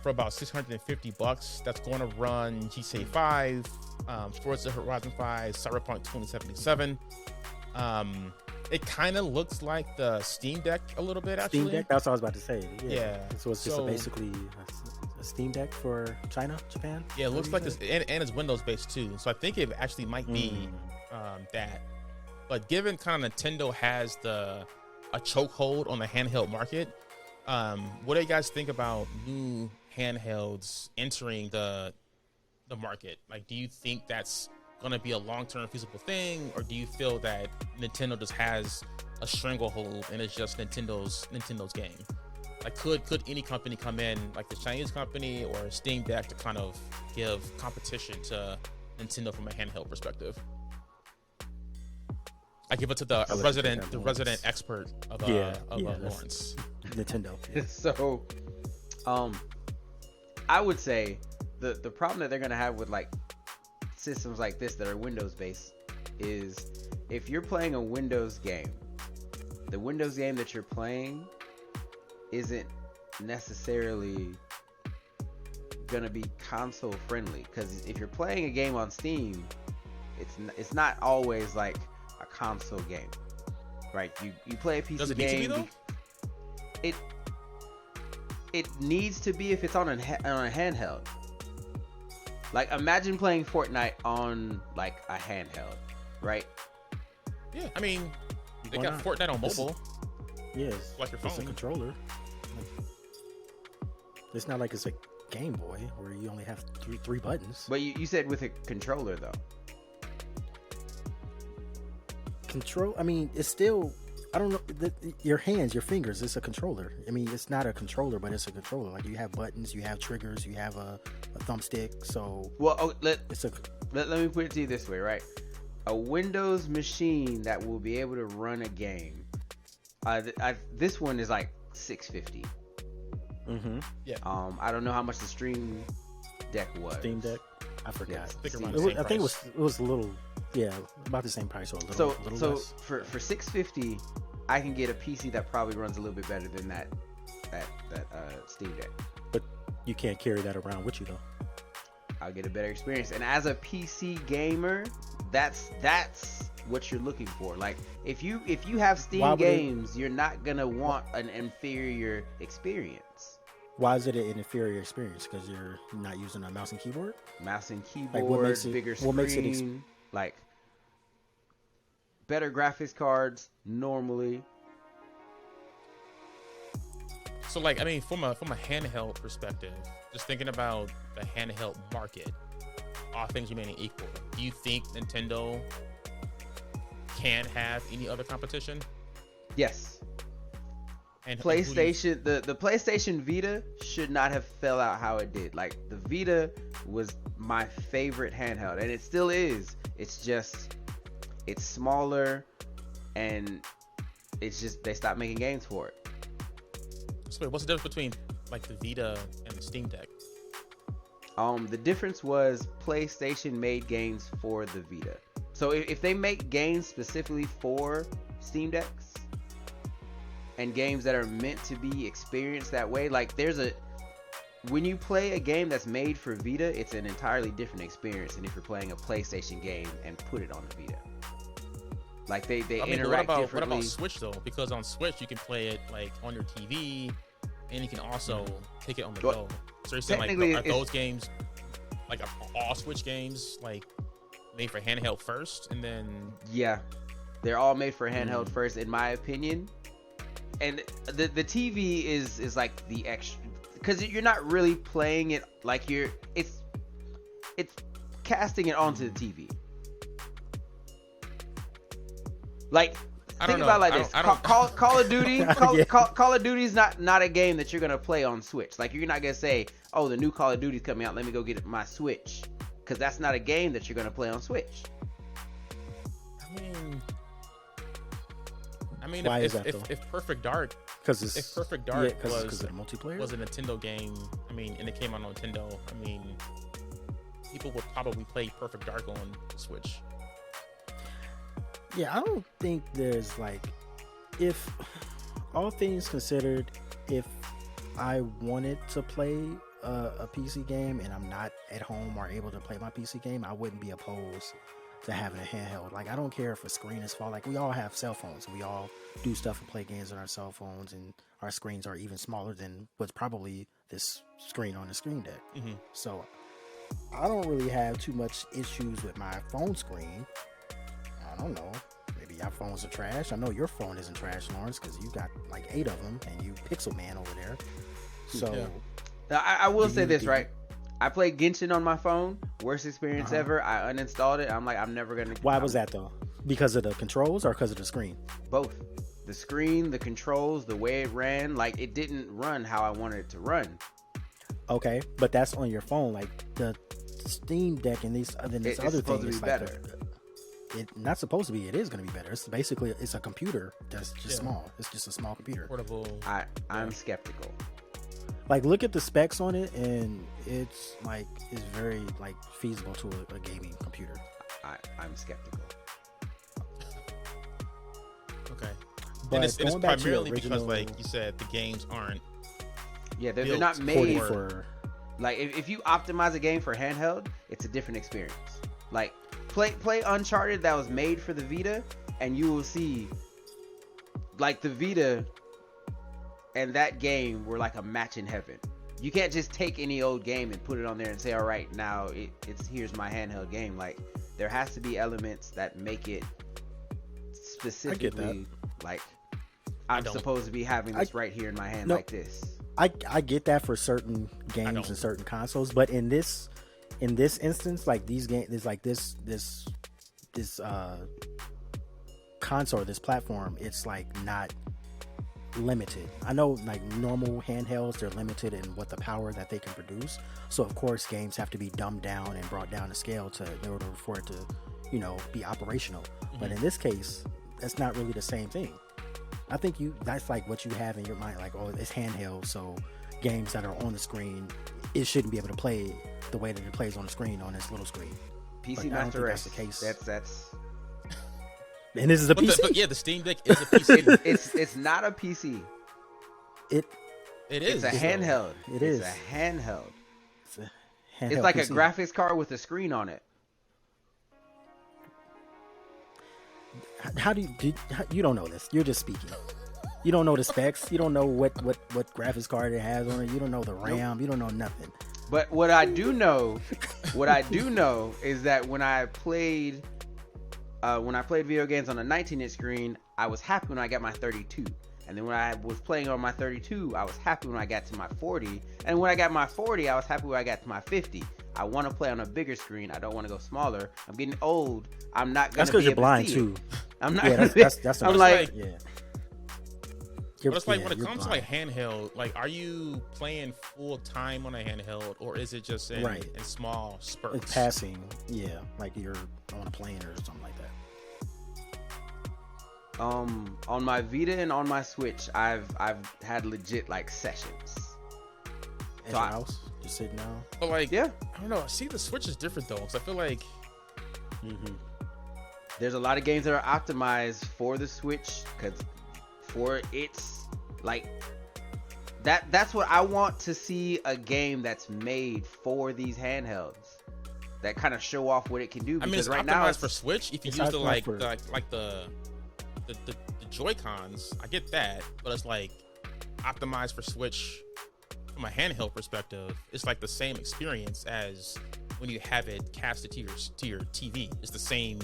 for about $650. That's going to run GTA 5, Forza Horizon 5, Cyberpunk 2077. It kind of looks like the Steamdeck a little bit, actually.
Steamdeck. That's what I was about to say.
Yeah.
So it's just basically a Steamdeck for China, Japan.
Yeah, it looks like this, and it's Windows based too. So I think it actually might be that. But given kind of Nintendo has a chokehold on the handheld market, what do you guys think about new handhelds entering the market? Like, do you think that's going to be a long-term feasible thing, or do you feel that Nintendo just has a stranglehold and it's just Nintendo's game? Like, could any company come in, like the Chinese company or Steamdeck, to kind of give competition to Nintendo from a handheld perspective? I give it to the resident expert of Lawrence.
Nintendo.
So, I would say the problem that they're gonna have with like systems like this that are Windows based is if you're playing a Windows game, the Windows game that you're playing isn't necessarily gonna be console friendly, because if you're playing a game on Steam, it's not always like a console game, right? You play a PC
Does it
game.
need to be, though?
It needs to be if it's on a handheld. Like, imagine playing Fortnite on like a handheld, right?
Yeah, I mean, they
Why
got
not?
Fortnite on mobile.
Yes.
Like your
It's a
phone.
controller. It's not like it's a Game Boy where you only have three buttons.
But you said with a controller though.
I mean, it's still, I don't know, your hands, your fingers, it's a controller. I mean, it's not a controller, but it's a controller. Like, you have buttons, you have triggers, you have a thumbstick. So
Well, let
it's
me put it to you this way, right? A Windows machine that will be able to run a game. This one is like $650.
Yeah.
I don't know how much the Steamdeck was.
Steamdeck. I forgot.
Yes.
I think around the same
I think
price.
it was a little, about the same price or a little less.
for $650, I can get a PC that probably runs a little bit better than that Steamdeck.
But you can't carry that around with you though.
I'll get a better experience. And as a PC gamer, that's what you're looking for. Like if you have
Why
Steam
would
games, you're not gonna want an inferior experience.
Why is it an inferior experience? Because you're not using a mouse and keyboard?
Mouse and keyboard,
Like, what makes it-
bigger
what makes it
screen, like better graphics cards normally.
So like, I mean, from a handheld perspective, just thinking about the handheld market, all things remaining equal, do you think Nintendo can have any other competition?
Yes.
And
PlayStation, the PlayStation Vita should not have fell out how it did. Like the Vita was my favorite handheld, and it still is. It's just it's smaller, and it's just they stopped making games for it.
So what's the difference between like the Vita and the Steamdeck?
The difference was PlayStation made games for the Vita. So if they make games specifically for Steam Decks and games that are meant to be experienced that way, like when you play a game that's made for Vita, it's an entirely different experience than if you're playing a PlayStation game and put it on the Vita. Like they interact differently.
What about Switch though? Because on Switch you can play it like on your TV, and you can also take it on the go. So you're saying like are those games like all Switch games like made for handheld first, and then
yeah, they're all made for handheld first, in my opinion. And the TV is like the extra, because you're not really playing it like it's casting it onto the TV. Like think about it like this. Call of Duty. Call of Duty is not a game that you're gonna play on Switch. Like you're not gonna say, oh, the new Call of Duty's coming out, let me go get my Switch, because that's not a game that you're gonna play on Switch.
I mean,
Why
if,
is that,
if Perfect Dark,
if
Perfect Dark
because of the multiplayer
was a Nintendo game, I mean, and it came out on Nintendo, I mean, people would probably play Perfect Dark on Switch.
Yeah, I don't think there's like, if all things considered, if I wanted to play a PC game and I'm not at home or able to play my PC game, I wouldn't be opposed to having a handheld. Like I don't care if a screen is small. Like we all have cell phones. We all do stuff and play games on our cell phones, and our screens are even smaller than what's probably this screen on the Screen Deck.
Mm-hmm.
So I don't really have too much issues with my phone screen. I don't know. Maybe your phones are trash. I know your phone isn't trash, Lawrence, because you got like 8 of them, and you Pixel Man over there. So
yeah. I will say this, right? I played Genshin on my phone. Worst experience ever. I uninstalled it. I'm like, I'm never gonna.
Why was that though? Because of the controls or because of the screen?
Both. The screen, the controls, the way it ran. Like it didn't run how I wanted it to run.
Okay, but that's on your phone. Like the Steam Deck and these other things. It's like
better.
It's not supposed to be. It is going to be better. It's basically a computer that's just small. It's just a small computer.
Portable.
I'm skeptical.
Like look at the specs on it, and it's very like feasible to a gaming computer.
I'm skeptical.
Okay,
but
and it's primarily because, like you said, the games aren't.
Yeah, they're not made
for.
Like if you optimize a game for handheld, it's a different experience. Like play Uncharted that was made for the Vita, and you will see like the Vita and that game were like a match in heaven. You can't just take any old game and put it on there and say, all right, now it's here's my handheld game. Like there has to be elements that make it specifically like I'm supposed to be having this right here in my hand like this.
I get that for certain games and certain consoles, but in this instance, like these games, like this console, this platform, it's like not limited. I know like normal handhelds, they're limited in what the power that they can produce. So of course games have to be dumbed down and brought down to scale in order for it to, be operational. Mm-hmm. But in this case, that's not really the same thing. I think that's like what you have in your mind, like, oh, it's handheld, so games that are on the screen, it shouldn't be able to play the way that it plays on the screen on this little screen.
PC Master Race.
That's the case.
That's
and this is a PC.
But yeah, the Steam Deck is a PC.
it's not a PC.
It is.
It's a handheld.
It's
a handheld.
It's a handheld.
It's like
PC.
a graphics card with a screen on it.
How do you don't know this? You're just speaking. You don't know the specs. You don't know what graphics card it has on it. You don't know the RAM. You don't know nothing.
But what I do know is that when I played video games on a 19-inch screen, I was happy when I got my 32. And then when I was playing on my 32, I was happy when I got to my 40. And when I got my 40, I was happy when I got to my 50. I want to play on a bigger screen. I don't want to go smaller. I'm getting old. I'm not gonna.
That's because you're blind too.
I'm not.
Yeah, that's
I'm like,
yeah.
But it's like when it comes to like handheld, like are you playing full time on a handheld or is it just in small spurts?
It's passing, yeah, like you're on a plane or something like that.
On my Vita and on my Switch, I've had legit like sessions.
At your house, just sitting down.
But like,
yeah,
I don't know. See, the Switch is different though, because I feel like
there's a lot of games that are optimized for the Switch because for its like that's what I want to see, a game that's made for these handhelds that kind of show off what it can do.
I mean, it's
right
optimized
now
for Switch. If you use the like the Joy-Cons, I get that, but it's like optimized for Switch from a handheld perspective. It's like the same experience as when you have it casted to your TV. It's the same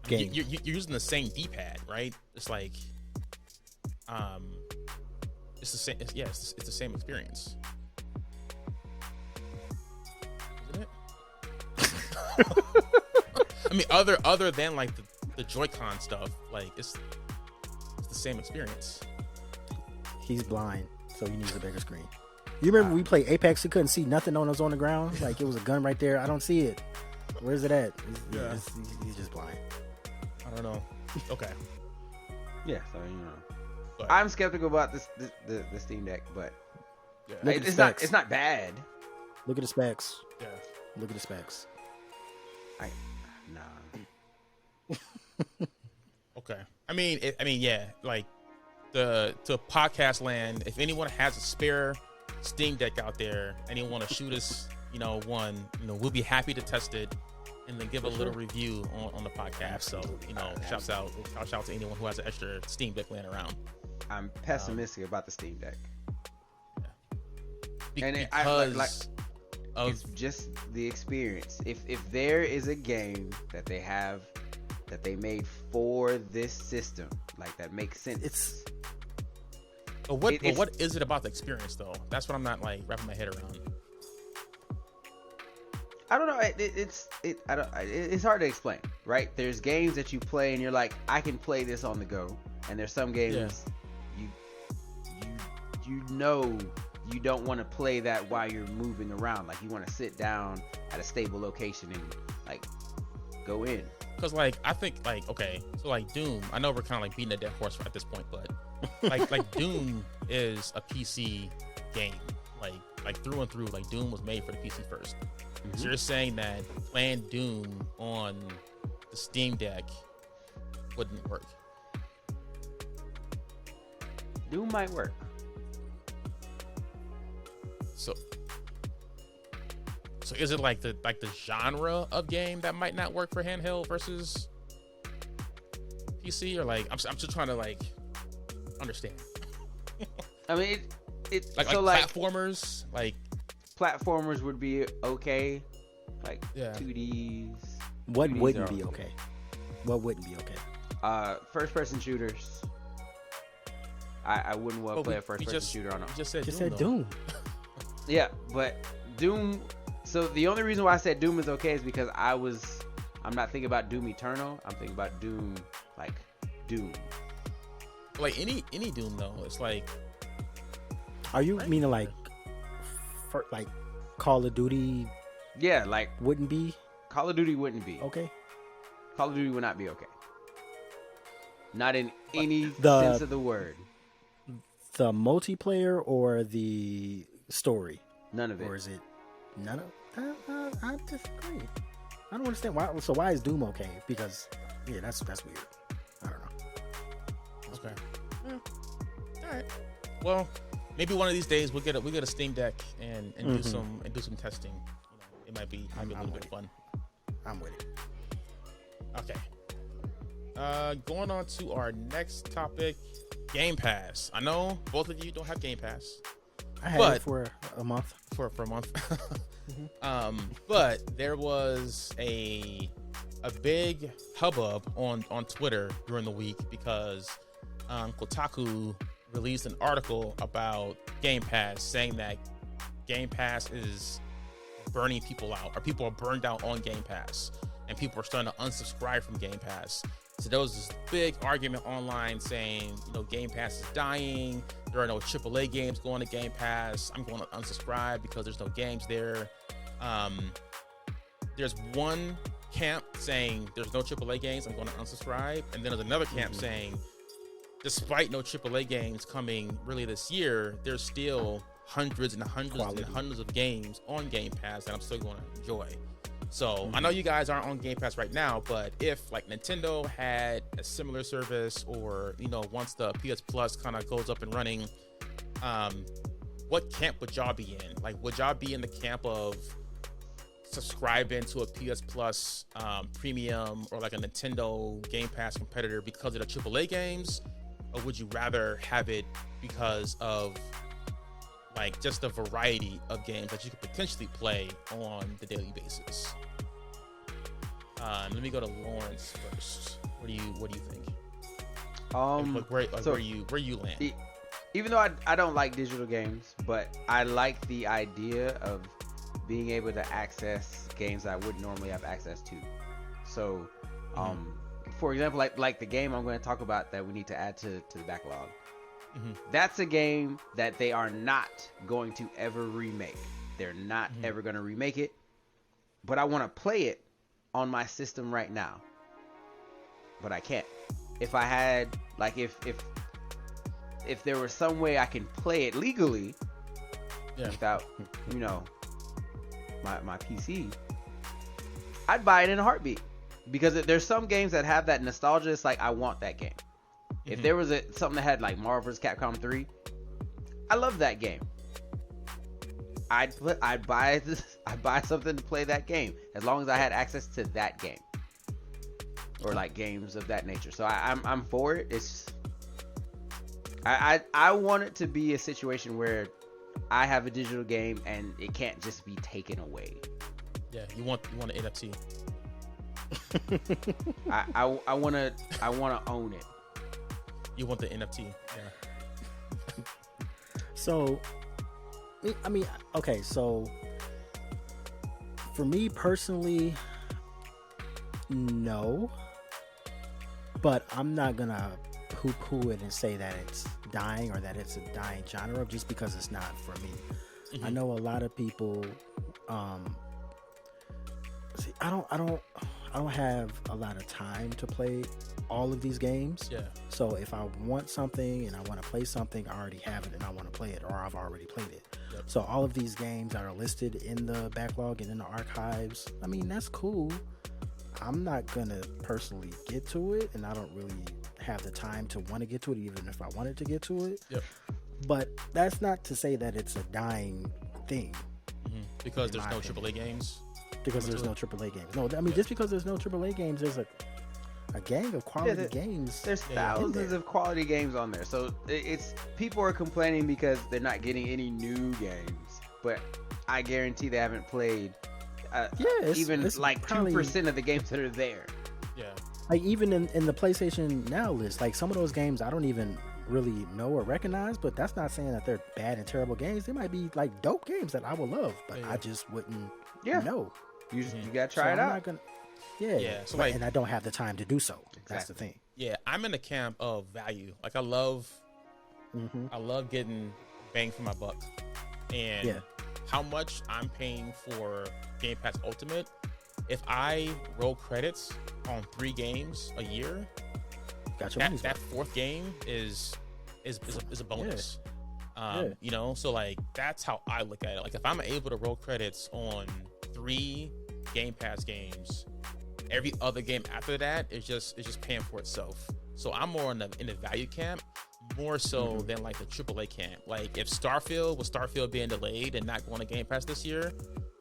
game.
You're using the same D-pad, right? It's like, it's the same. It's the same experience, isn't it? I mean, other than like the Joy-Con stuff, like it's the same experience.
He's blind, so he needs a bigger screen. You remember we played Apex? He couldn't see nothing on us on the ground. Like it was a gun right there. I don't see it. Where's it at? He's just blind.
I don't know. Okay.
Yeah, so you know,
But,
I'm skeptical about the Steam Deck, but
Look at the specs.
it's not bad.
Look at the specs.
yeah.
Look at the specs.
Nah.
Okay. I mean, yeah. Like to podcast land. If anyone has a spare Steam Deck out there and you want to shoot us, one, we'll be happy to test it and then give a little review on the podcast. So, shouts out to anyone who has an extra Steam Deck laying around.
I'm pessimistic about the Steam Deck.
Yeah.
And it's just the experience. If there is a game that they made for this system, like that makes sense.
But what is it about the experience though? That's what I'm not like wrapping my head around.
I don't know. It's hard to explain, right? There's games that you play and you're like, I can play this on the go, and there's some games you don't want to play that while you're moving around. Like you want to sit down at a stable location and like go in.
Because like I think like okay, so like Doom. I know we're kind of like beating a dead horse at this point, but like Doom is a PC game. Like through and through. Like Doom was made for the PC first. Mm-hmm. So you're saying that playing Doom on the Steam Deck wouldn't work?
Doom might work.
So is it like the genre of game that might not work for handheld versus PC, or like I'm still trying to like understand.
I mean, it
like platformers, like
platformers would be okay, like 2Ds.
What
2Ds
wouldn't be okay? What wouldn't be okay?
First-person shooters. I wouldn't want to play a first-person shooter on them.
You just said
Doom.
Yeah, but Doom. So the only reason why I said Doom is okay is because I'm not thinking about Doom Eternal. I'm thinking about Doom, like Doom.
Like any Doom though, it's like.
Are you meaning like, for like Call of Duty?
Yeah, like
wouldn't be.
Call of Duty wouldn't be
okay.
Call of Duty would not be okay. Not in any sense of the word.
The multiplayer or the story?
None of it.
Or is it none of? I disagree. I don't understand why. So why is Doom okay? Because that's weird. I don't know.
Okay. Yeah. All right. Well, maybe one of these days we'll get a Steam Deck and do some testing. It might be a little bit fun.
I'm with it.
Okay. Going on to our next topic, Game Pass. I know both of you don't have Game Pass.
I had it for a month.
For a month. But there was a big hubbub on Twitter during the week because Kotaku released an article about Game Pass saying that Game Pass is burning people out, or people are burned out on Game Pass, and people are starting to unsubscribe from Game Pass. So there was this big argument online saying, Game Pass is dying. There are no AAA games going to Game Pass. I'm going to unsubscribe because there's no games there. There's one camp saying there's no AAA games. I'm going to unsubscribe. And then there's another camp saying, despite no AAA games coming really this year, there's still hundreds and hundreds and hundreds of games on Game Pass that I'm still going to enjoy. So I know you guys aren't on Game Pass right now, but if like Nintendo had a similar service, or once the PS Plus kind of goes up and running, what camp would y'all be in? Like, would y'all be in the camp of subscribing to a PS Plus premium, or like a Nintendo Game Pass competitor because of the AAA games, or would you rather have it because of like just the variety of games that you could potentially play on the daily basis? Let me go to Lawrence first. What do you think? Where you land?
Even though I don't like digital games, but I like the idea of being able to access games I wouldn't normally have access to. So, for example, like the game I'm going to talk about that we need to add to the backlog. That's a game that they are not going to ever remake. They're not ever going to remake it, but I want to play it on my system right now. But I can't. If I had, like, if there was some way I can play it legally, without, my PC, I'd buy it in a heartbeat. Because there's some games that have that nostalgia. It's like, I want that game. If there was something that had like Marvel vs. Capcom 3, I love that game. I'd buy something to play that game as long as I had access to that game, or like games of that nature. So I'm for it. It's I want it to be a situation where I have a digital game and it can't just be taken away.
Yeah, you want an NFT.
I want to own it.
You want the NFT, yeah.
So, I mean, okay, so for me personally, no. But I'm not gonna poo-poo it and say that it's dying or that it's a dying genre just because it's not for me. I know a lot of people. See, I don't have a lot of time to play all of these games.
Yeah.
So if I want something and I want to play something, I already have it and I want to play it, or I've already played it. Yep. So all of these games that are listed in the backlog and in the archives, I mean, that's cool. I'm not gonna personally get to it, and I don't really have the time to want to get to it, even if I wanted to get to it.
Yep.
But that's not to say that it's a dying thing.
Because there's no AAA games.
Because there's no AAA games. No, I mean, just because there's no AAA games, there's a gang of quality games.
There's thousands of quality games on there. So it's people are complaining because they're not getting any new games. But I guarantee they haven't played it's like 2% of the games that are there.
Yeah.
Like even in the PlayStation Now list, like some of those games I don't even really know or recognize, but that's not saying that they're bad and terrible games. They might be like dope games that I would love, but I just wouldn't know.
You gotta try it out.
So like,
and I don't have the time to do so. Exactly. That's the thing.
Yeah, I'm in the camp of value. Like I love getting bang for my buck, and how much I'm paying for Game Pass Ultimate. If I roll credits on 3 games a year, that fourth game is a bonus. So like that's how I look at it. Like if I'm able to roll credits on 3 Game Pass games, every other game after that is just paying for itself. So I'm more in the value camp, more so than like the AAA camp. Like if Starfield being delayed and not going to Game Pass this year,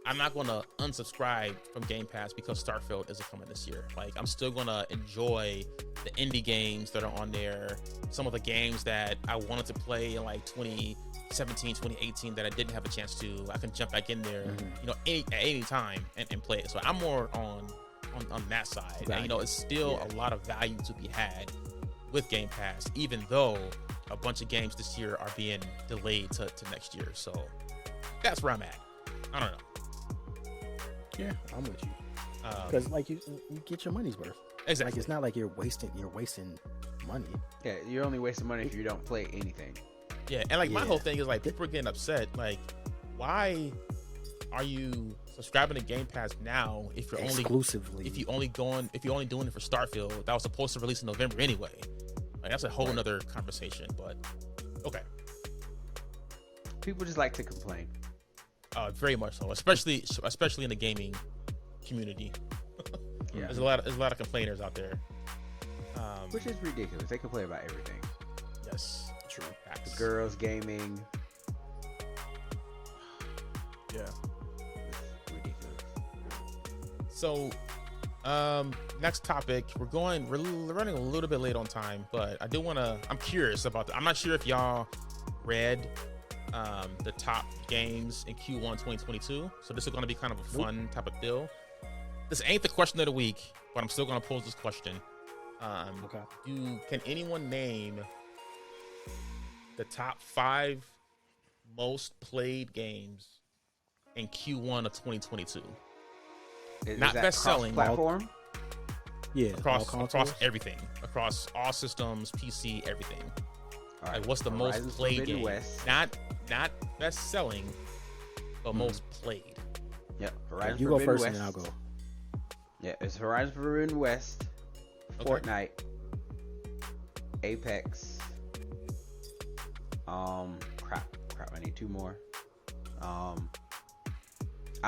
I'm not gonna unsubscribe from Game Pass because Starfield isn't coming this year. Like, I'm still gonna enjoy the indie games that are on there. Some of the games that I wanted to play in like 2017, 2018 that I didn't have a chance to. I can jump back in there, you know, at any time and play it. So I'm more on that side. And, you know, it's still a lot of value to be had with Game Pass, even though a bunch of games this year are being delayed to next year. So that's where I'm at. I don't know.
Yeah, I'm with you. Because like you get your money's worth.
Exactly.
Like, it's not like you're wasting money.
Yeah, you're only wasting money if you don't play anything.
Yeah, and like my whole thing is like people are getting upset. Like, why are you subscribing to Game Pass now if you're
exclusively
if you're only doing it for Starfield that was supposed to release in November anyway? Like, that's a whole nother conversation. But okay,
People just like to complain.
very much so, especially in the gaming community.
Yeah.
There's a lot of complainers out there.
Which is ridiculous. They complain about everything.
Yes, true. Facts.
Girls, gaming.
Yeah.
It's ridiculous.
So, next topic. We're running a little bit late on time, but I'm curious about I'm not sure if y'all read the top games in Q1 2022. So this is going to be kind of a fun type of deal. This ain't the question of the week, but I'm still going to pose this question.
Okay.
Can anyone name the top 5 most played games in Q1 of 2022? Not
that
best-selling.
platform.
Yeah,
across everything, across all systems, PC, everything.
All right.
Like, what's the
Horizon
most played
Forbidden
game?
West.
Not best selling, but most played.
Yep. Horizon
You go
Forbidden
first,
West.
and then I'll go.
Yeah, it's Horizon Forbidden West,
Okay.
Fortnite, Apex. Crap. I need 2 more. I'm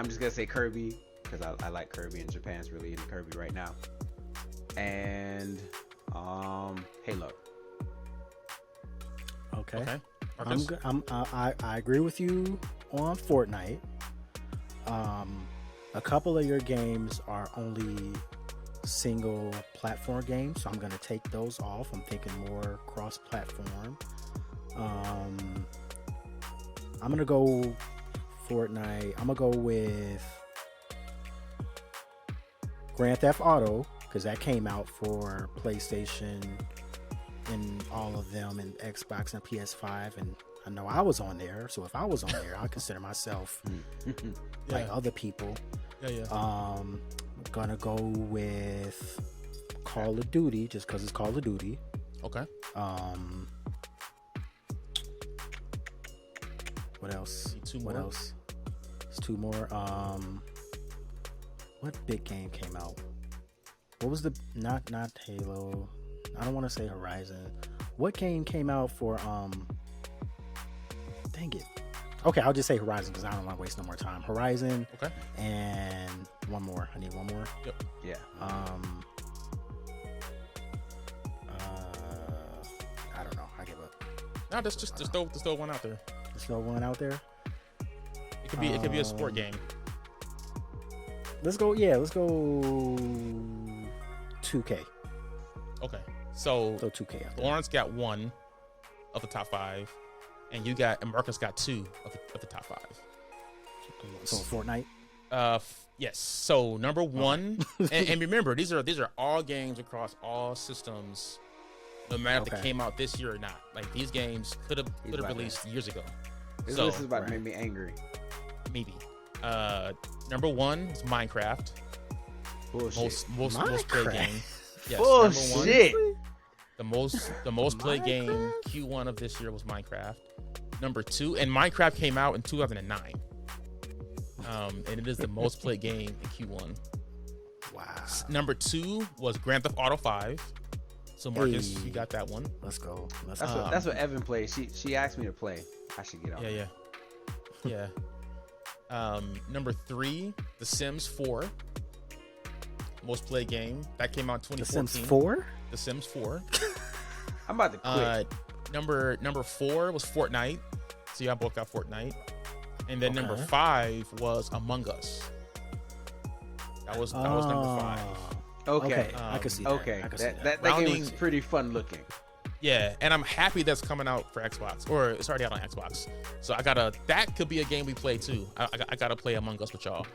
just gonna say Kirby because I like Kirby, and Japan's really into Kirby right now. And Halo.
Okay.
Marcus?
I agree with you on Fortnite. A couple of your games are only single platform games, so I'm gonna take those off. I'm thinking more cross-platform. I'm gonna go Fortnite. I'm gonna go with Grand Theft Auto because that came out for PlayStation and all of them, and Xbox and PS5, and I know I was on there. So if I was on there, I consider myself like other people.
Yeah.
Gonna go with Call of Duty just because it's Call of Duty.
Okay.
What else?
Need 2
What
more?
else? It's 2 more. What big game came out? What was the not Halo? I don't want to say Horizon. What game came out for dang it. Okay, I'll just say Horizon because I don't want to waste no more time. Horizon.
Okay.
And one more. I need one more.
Yep.
Yeah.
I don't know. I give up.
No, just throw one out there.
There's no one out there.
It could be a sport game.
Let's go 2K.
Okay. So
Throw 2K out there.
Lawrence got 1 of the top 5, and Marcus got 2 of the top 5.
So Fortnite.
Yes. So number 1, and remember these are all games across all systems, no matter if they came out this year or not. Like, these games could have released years ago.
This
So
list is about to make me angry.
maybe. Number 1 is Minecraft.
Bullshit.
Most played game. Yes,
Bullshit.
number 1, the most played game Q1 of this year was Minecraft. Number 2, and Minecraft came out in 2009. And it is the most played game in Q1.
Wow.
Number 2 was Grand Theft Auto 5. So Marcus,
Hey.
you got that one.
Let's go.
That's what Evan plays. She asked me to play. I should get on.
Yeah. Number 3, The Sims 4. Most played game. That came out in
The
2014.
Sims 4?
The Sims 4.
I'm about to quit.
Number 4 was Fortnite. So y'all both got Fortnite. And then number 5 was Among Us. That was number 5.
Okay.
I can see that.
Okay,
I can see
that game
Rounding-
was pretty fun looking.
Yeah, and I'm happy that's coming out for Xbox, or it's already out on Xbox. So that could be a game we play too. I gotta play Among Us with y'all.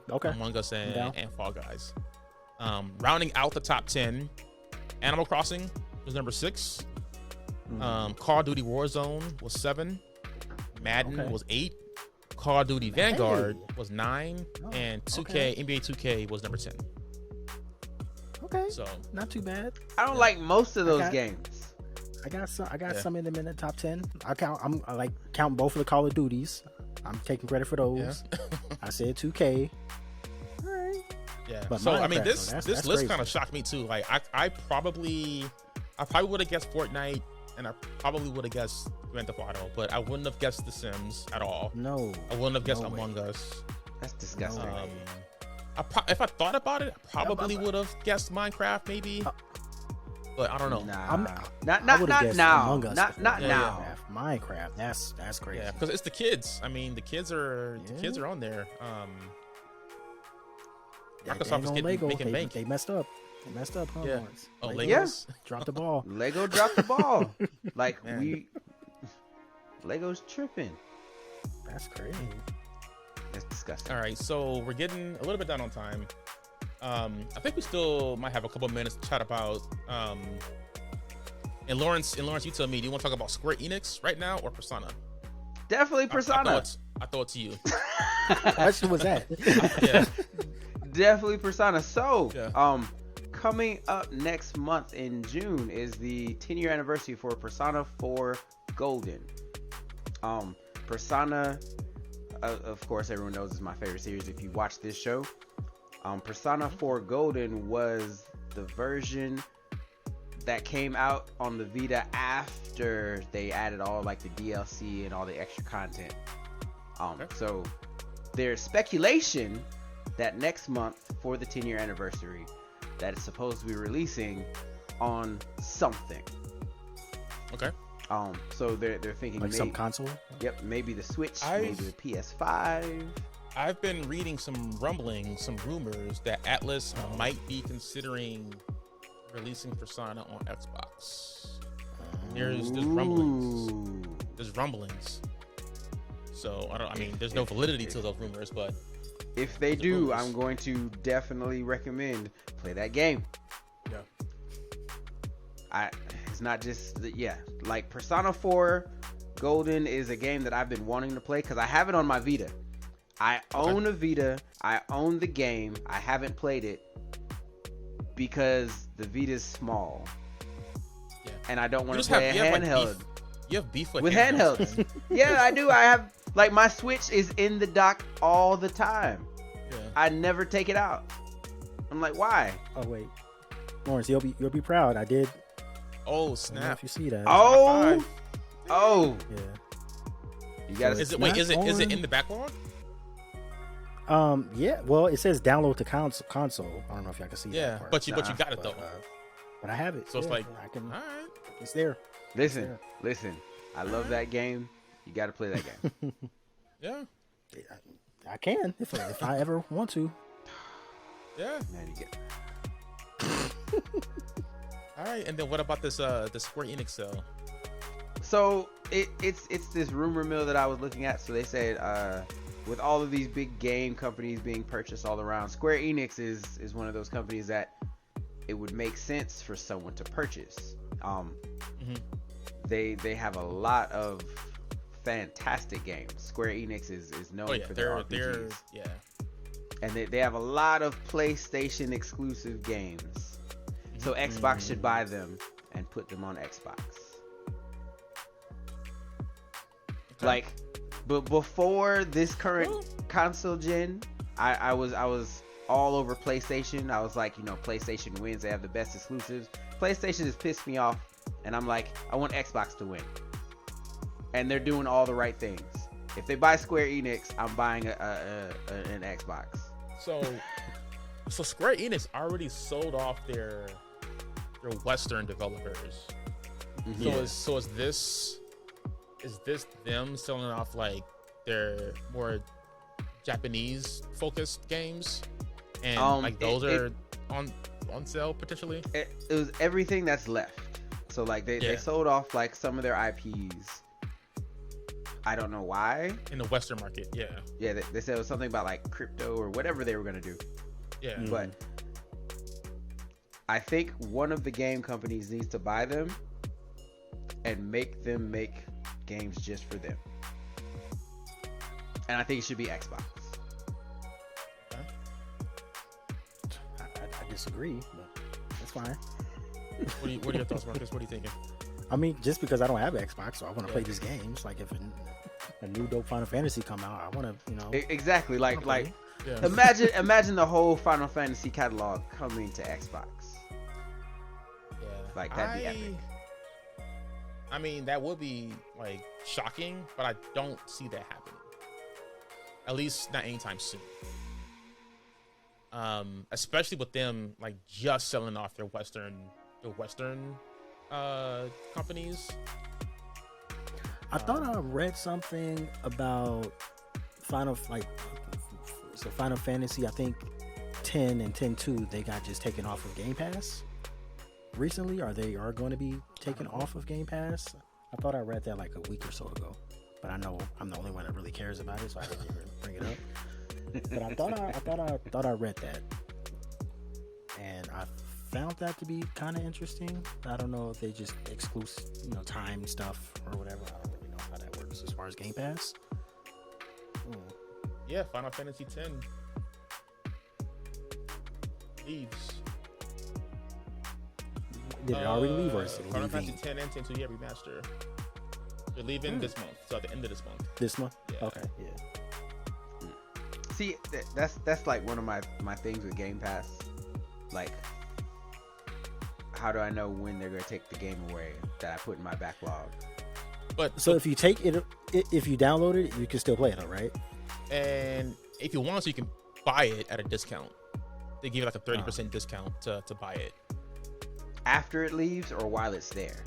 Okay.
Among Us
I'm down.
and Fall Guys. Rounding out the top 10, Animal Crossing was number 6. Call of Duty Warzone was 7. Madden was 8. Call of Duty Vanguard was 9, and 2K NBA 2K was number 10.
Okay.
So
Not too bad.
I don't like most of those games.
I got some in them in the top 10. I like count both of the Call of Duties. I'm taking credit for those.
Yeah.
I said 2K. All right.
yeah.
But
So I mean,
Minecraft,
this
though, that's
list
crazy.
kind of shocked me too. Like I probably would have guessed Fortnite, and I probably would have guessed Grand Theft Auto, but I wouldn't have guessed The Sims at all.
No.
I wouldn't have guessed
No way.
Among Us.
That's disgusting.
If I thought about it, I probably would have guessed Minecraft maybe. But I don't know.
Nah,
I
not
would've guessed
now.
Among Us
Not
before
now.
Minecraft. That's crazy.
Yeah, because it's the kids. I mean, the kids are on there. Microsoft is
Lego.
making bank.
They messed up. They messed up, huh?
Yeah.
Lawrence?
Oh,
Lego
Legos.
dropped the ball.
Lego dropped the ball. Like
Man.
Lego's tripping.
That's crazy.
That's disgusting.
All right, so we're getting a little bit down on time. I think we still might have a couple minutes to chat about. And Lawrence, you tell me, do you want to talk about Square Enix right now or Persona?
Definitely Persona.
I thought to you.
What shit was that?
Yeah.
Definitely Persona. So,
Yeah.
coming up next month in June is the 10-year anniversary for Persona 4 Golden. Persona, of course, everyone knows is my favorite series if you watch this show. Persona 4 Golden was the version that came out on the Vita after they added all like the DLC and all the extra content. So there's speculation that next month for the 10-year anniversary that it's supposed to be releasing on something.
Okay.
So they're thinking
Like
maybe,
some console?
Yep, maybe the Switch, maybe the PS5.
I've been reading some rumblings, some rumors that Atlas might be considering releasing Persona on Xbox. There's rumblings.
Ooh.
There's rumblings. So I mean, there's no validity to those rumors, but
If they
the
do,
rumors.
I'm going to definitely recommend play that game.
yeah.
It's not just like Persona 4 Golden is a game that I've been wanting to play because I have it on my Vita. I own a Vita. I own the game. I haven't played it because the Vita's small,
Yeah.
and I don't want
You
to
just
play a
have
handheld.
You have beef
With
handhelds.
handhelds. Yeah, I do. I have like my Switch is in the dock all the time.
Yeah.
I never take it out. I'm like, why?
Oh wait, Lawrence, you'll be proud. I did.
Oh
I don't know
snap!
if you see that.
Oh,
High
oh,
Yeah.
you gotta.
So
Is it
not
is it
on-
in the backlog?
Yeah. Well, it says download to console. I don't know if y'all can see
Yeah,
that part.
but you got it
But,
though.
but I have it.
So it's
yeah,
like,
I can.
all right.
It's there.
Listen. I love that game. You gotta play that game.
Yeah,
I can if I ever want to.
yeah.
Man, you get.
All right, and then what about this the Square Enix sale?
So it's this rumor mill that I was looking at. So they said with all of these big game companies being purchased all around, Square Enix is one of those companies that it would make sense for someone to purchase. They have a lot of fantastic games. Square Enix is known
Oh yeah,
for their
they're
RPGs.
yeah.
And they have a lot of PlayStation exclusive games. So Xbox should buy them and put them on Xbox.
Okay.
Like, but before this current console gen, I was all over PlayStation. I was like, PlayStation wins. They have the best exclusives. PlayStation has pissed me off, and I'm like, I want Xbox to win. And they're doing all the right things. If they buy Square Enix, I'm buying an Xbox.
So Square Enix already sold off their Western developers.
Mhm.
So is this them selling off like their more Japanese focused games, and like those are on sale potentially.
It was everything that's left. So like they sold off like some of their IPs. I don't know why.
In the Western market, yeah.
Yeah, they said it was something about like crypto or whatever they were gonna do.
Yeah.
But I think one of the game companies needs to buy them and make them make games just for them. And I think it should be Xbox.
I disagree, but that's fine.
What are your thoughts, Marcus? What are you thinking?
I mean, just because I don't have Xbox, so I want to play these games. Like if a new dope Final Fantasy come out, I want to,
Exactly. Like
Yeah.
imagine the whole Final Fantasy catalog coming to Xbox.
Yeah.
Like that'd be epic.
I mean, that would be like shocking, but I don't see that happening. At least not anytime soon. Especially with them like just selling off their Western companies.
I thought I read something about Final Fantasy. I think 10 and 10-2 they got just taken off of Game Pass recently, or they are going to be taken off of Game Pass. I thought I read that like a week or so ago, but I know I'm the only one that really cares about it, so I didn't even bring it up. But I thought I read that, and I found that to be kind of interesting. I don't know if they just exclusive, time stuff or whatever. I don't really know how that works as far as Game Pass.
Yeah, Final Fantasy X leaves.
Did it already leave, or is it
Final
leaving?
Fantasy X and 10-2, yeah, remaster. They're leaving this month, so at the end of this month.
This month?
Yeah.
Okay, yeah.
See, that's like one of my things with Game Pass. Like, how do I know when they're gonna take the game away that I put in my backlog?
But
So if you take it, if you download it, you can still play it, though, right?
and if you want to, you can buy it at a discount. They give you like a 30% discount to buy it.
After it leaves or while it's there?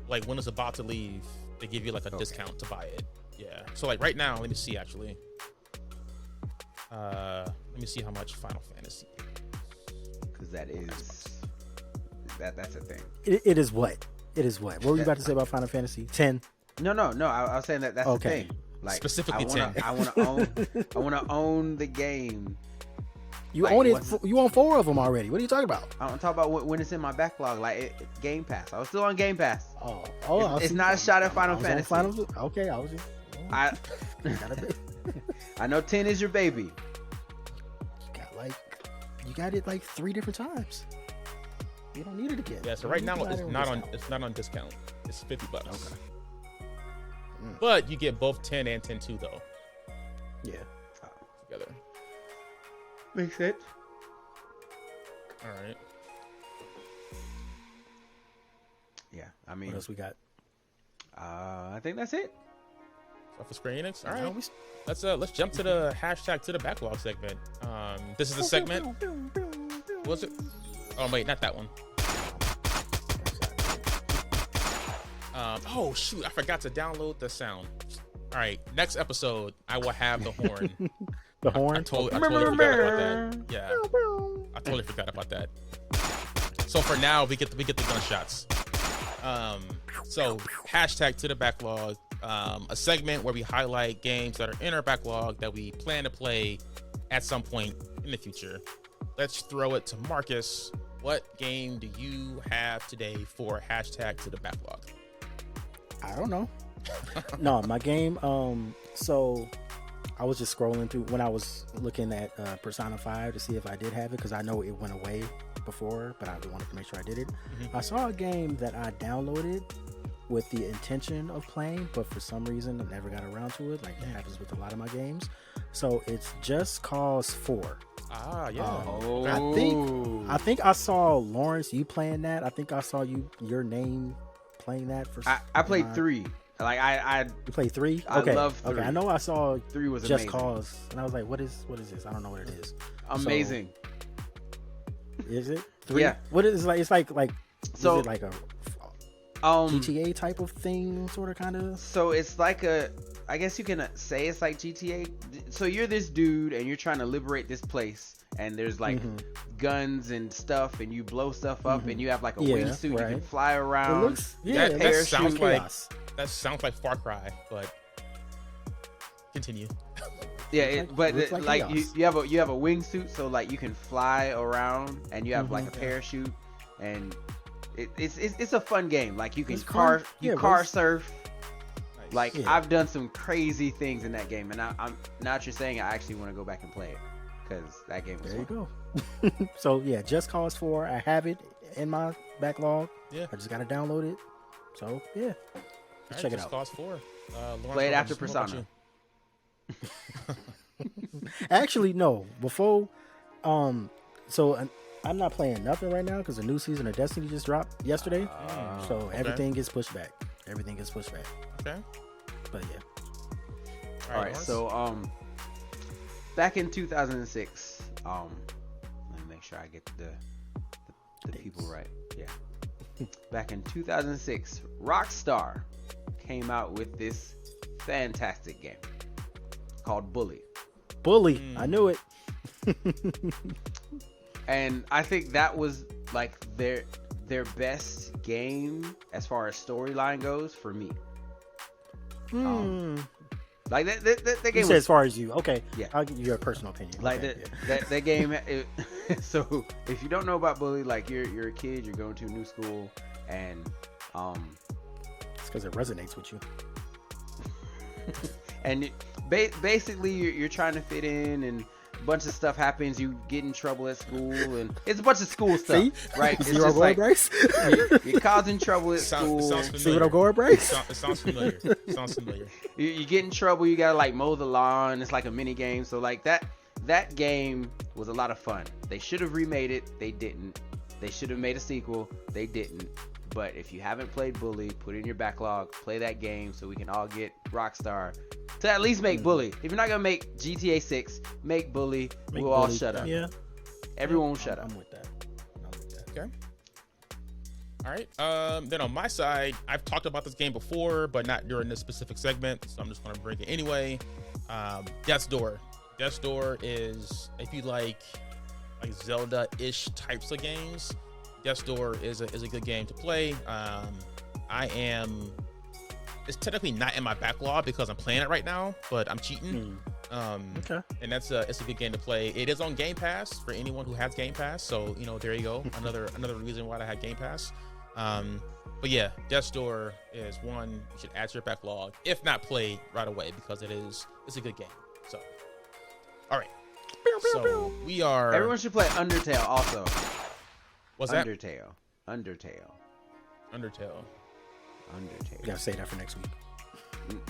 Like when it's about to leave, they give you like a discount to buy it. Yeah. So like right now, let me see actually. Let me see how much Final Fantasy.
Because that's a thing.
It is what? It is what? What were you about to say about Final Fantasy 10?
No. I was saying that's the thing. Like
Specifically
I want to own the game.
You
Like,
own it. You own 4 of them already. What are you talking about?
I don't talk about when it's in my backlog, like Game Pass. I was still on Game Pass.
It's
not a shot at Final Fantasy.
Okay, I was just.
I know 10 is your baby.
You got it like 3 different times. You don't need it again.
Yeah. So right now it's not on discount. It's $50. Okay. But you get both 10 and 10-2 though.
Yeah.
Together.
Makes sense.
All right.
Yeah, I mean,
What else we got?
I think that's it.
So for Square Enix, all right. Let's jump to the hashtag to the backlog segment. This is the segment. What was it? Oh wait, not that one. Oh shoot, I forgot to download the sound. All right, next episode I will have the horn.
The horn.
I totally forgot about that. Yeah, I totally forgot about that. So for now, we get the gunshots. So hashtag to the backlog, a segment where we highlight games that are in our backlog that we plan to play at some point in the future. Let's throw it to Marcus. What game do you have today for hashtag to the backlog?
I don't know. No, my game. So I was just scrolling through when I was looking at Persona 5 to see if I did have it, because I know it went away before, but I wanted to make sure I did it. I saw a game that I downloaded with the intention of playing, but for some reason I never got around to it, like it happens with a lot of my games. So it's Just Cause 4.
Ah, yeah.
I think I saw Lawrence, you playing that. I think I saw your name playing that for.
I played 3. Like
You played 3?
I
Okay.
love 3.
Okay, I know I saw
3 was
Just
amazing.
Cause, and I was like, what is this? I don't know what it is.
Amazing.
So, is it 3?
Yeah.
What is it like? It's like
So,
is it like a GTA type of thing, sort of, kind of?
So it's like I guess you can say it's like GTA. So you're this dude and you're trying to liberate this place, and there's like guns and stuff, and you blow stuff up, and you have like a wingsuit. You can fly around.
That sounds like Far Cry, but continue.
Yeah, but like you have a wingsuit, so like you can fly around, and you have like a parachute, and it's a fun game. Like you can car surf. Like I've done some crazy things in that game, and I'm now that you're saying, I actually want to go back and play it because that game was fun.
There you go. So yeah, Just Cause 4. I have it in my backlog. Yeah, I just gotta download it. So yeah, check it out.
Just Cause 4.
Play it after Persona.
Actually, no. Before, so I'm not playing nothing right now because the new season of Destiny just dropped yesterday. So everything gets pushed back.
Okay.
But yeah.
All right. So back in 2006, let me make sure I get the people right. Yeah. Back in 2006, Rockstar came out with this fantastic game called Bully.
I knew it.
And I think that was like their best game as far as storyline goes for me. Like that game.
You said as far as you, okay?
Yeah,
I'll give you your personal opinion.
Like that game. So if you don't know about Bully, like you're a kid, you're going to a new school, and
it's because it resonates with you.
And basically you're trying to fit in, and a bunch of stuff happens. You get in trouble at school, and it's a bunch of school stuff.
See?
Right? It's
Zero
just
going,
like
Bryce?
you're causing trouble at school.
See what I'm going, Bryce?
It sounds familiar.
You get in trouble. You gotta like mow the lawn. It's like a mini game. So like that game was a lot of fun. They should have remade it. They didn't. They should have made a sequel. They didn't. But if you haven't played Bully, put it in your backlog. Play that game so we can all get Rockstar to at least make Bully. If you're not gonna make GTA 6, make Bully. We'll all shut up.
Yeah.
Everyone will shut up.
I'm with that.
Okay. All right. Then on my side, I've talked about this game before, but not during this specific segment, so I'm just gonna bring it anyway. Death's Door. Death's Door is, if you like Zelda-ish types of games, Death's Door is a good game to play. It's technically not in my backlog because I'm playing it right now, but I'm cheating.
Okay.
And it's a good game to play. It is on Game Pass for anyone who has Game Pass. So there you go. Another reason why I had Game Pass. But yeah, Death's Door is one you should add to your backlog, if not played right away, because it's a good game. So, all right. So we are.
Everyone should play Undertale also.
What's that?
Undertale.
You gotta say that for next week.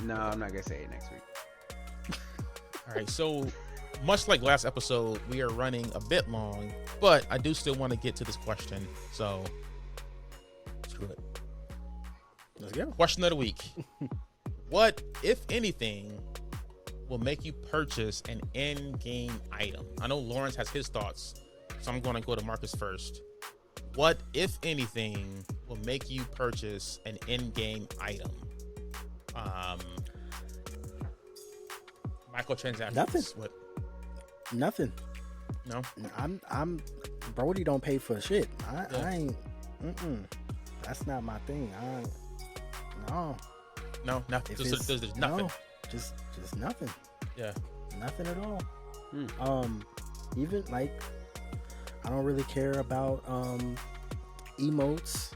No, I'm not gonna say it next week.
All right, so much like last episode, we are running a bit long, but I do still want to get to this question. So screw it.
Let's go.
Question of the week. What, if anything, will make you purchase an in-game item? I know Lawrence has his thoughts, so I'm going to go to Marcus first. What, if anything, will make you purchase an in-game item? Microtransactions.
Nothing.
What?
Nothing.
No.
I'm Brody don't pay for shit. I ain't. That's not my thing. No.
No, nothing. There's nothing.
No, just nothing.
Yeah.
Nothing at all. Even like, I don't really care about emotes.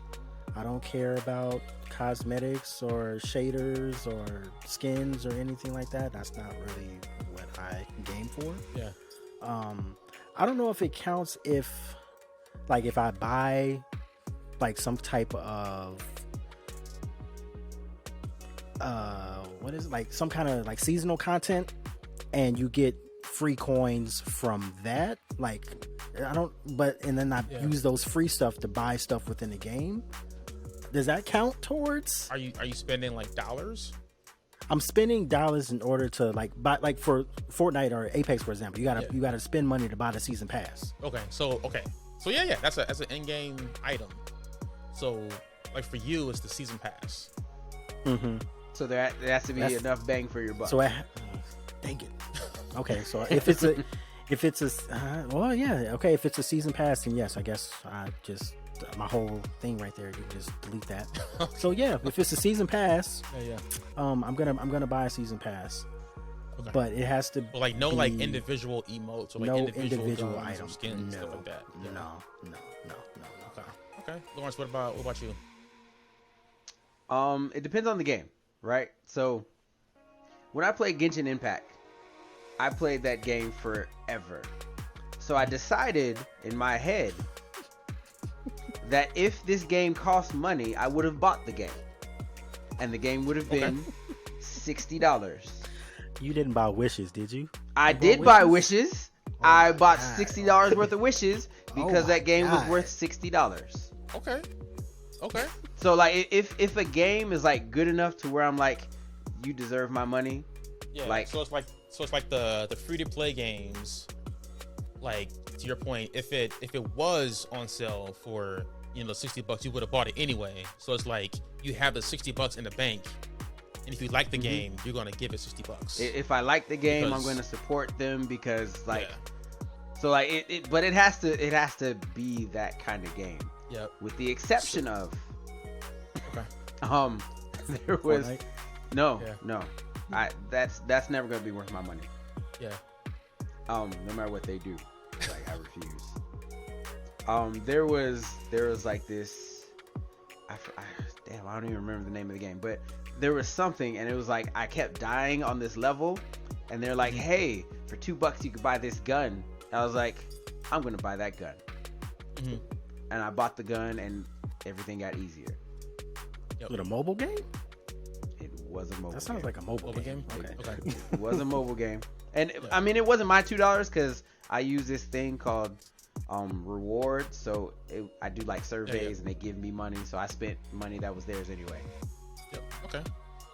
I don't care about cosmetics or shaders or skins or anything like that. That's not really what I game for.
Yeah.
I don't know if it counts if I buy like some type of what is it, like some kind of like seasonal content and you get free coins from that, like and then I use those free stuff to buy stuff within the game. Does that count towards?
Are you spending like dollars?
I'm spending dollars in order to like buy, like for Fortnite or Apex, for example. You gotta spend money to buy the season pass.
Okay, so yeah, that's an in-game item. So like for you, it's the season pass.
Mm-hmm.
So there has to be enough bang for your buck.
So dang it. Okay, so if it's a if it's a season pass, then yes, I guess I just my whole thing right there, you can just delete that. So yeah, if it's a season pass, I'm gonna buy a season pass. Okay. But it has to
like no like individual emotes or like
no
individual
items
or skins, stuff like that. Yeah.
No.
Okay. Lawrence, what about you?
It depends on the game, right? So when I played Genshin Impact, I played that game forever. So I decided in my head that if this game cost money, I would have bought the game. And the game would have been $60.
You didn't buy Wishes, did you?
I did buy Wishes. I bought $60 worth of Wishes because that game was worth $60.
Okay.
So like if a game is like good enough to where I'm like, you deserve my money.
Yeah. Like so it's like the free to play games. Like to your point, if it was on sale for $60, you would have bought it anyway. So it's like you have the $60 in the bank, and if you like the game, you're gonna give it $60.
If I like the game, I'm gonna support them because like, so like but it has to be that kind of game.
Yep.
With the exception of, there was
Fortnite?
no, that's never gonna be worth my money.
Yeah.
No matter what they do, like I refuse. There was like this. I don't even remember the name of the game, but there was something, and it was like I kept dying on this level, and they're like, "Hey, for $2 you could buy this gun." I was like, "I'm gonna buy that gun," and I bought the gun, and everything got easier.
With a mobile game?
It was a mobile.
That sounds like a mobile game.
Okay. It was a mobile game, and I mean, it wasn't my $2 because I use this thing called reward. So I do like surveys, and they give me money. So I spent money that was theirs anyway.
Yep. Okay.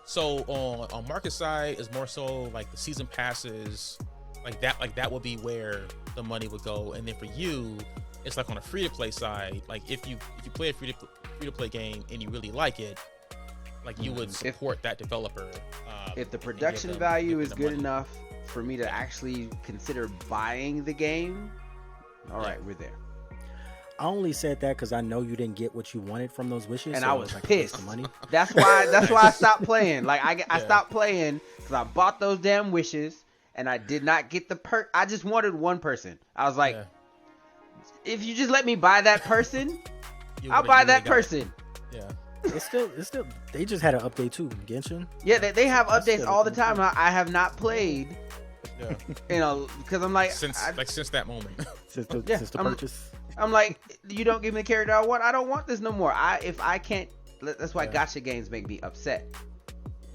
So on market side is more so like the season passes, like that would be where the money would go, and then for you, it's like on a free to play side. Like if you play a free to play game and you really like it, like you would support that developer.
If the production value is good enough for me to actually consider buying the game, all right, we're there.
I only said that because I know you didn't get what you wanted from those wishes,
and
so
I was pissed.
Money.
That's why I stopped playing. Like I stopped playing because I bought those damn wishes and I did not get the perk. I just wanted one person. I was like, if you just let me buy that person, I'll buy that person.
Yeah.
It's still. They just had an update too, Genshin.
Yeah, they have updates all the time. I have not played.
Yeah.
Because I'm like
since that moment.
Since the purchase.
I'm like, you don't give me the character I want. I don't want this no more. If I can't, that's why gacha games make me upset.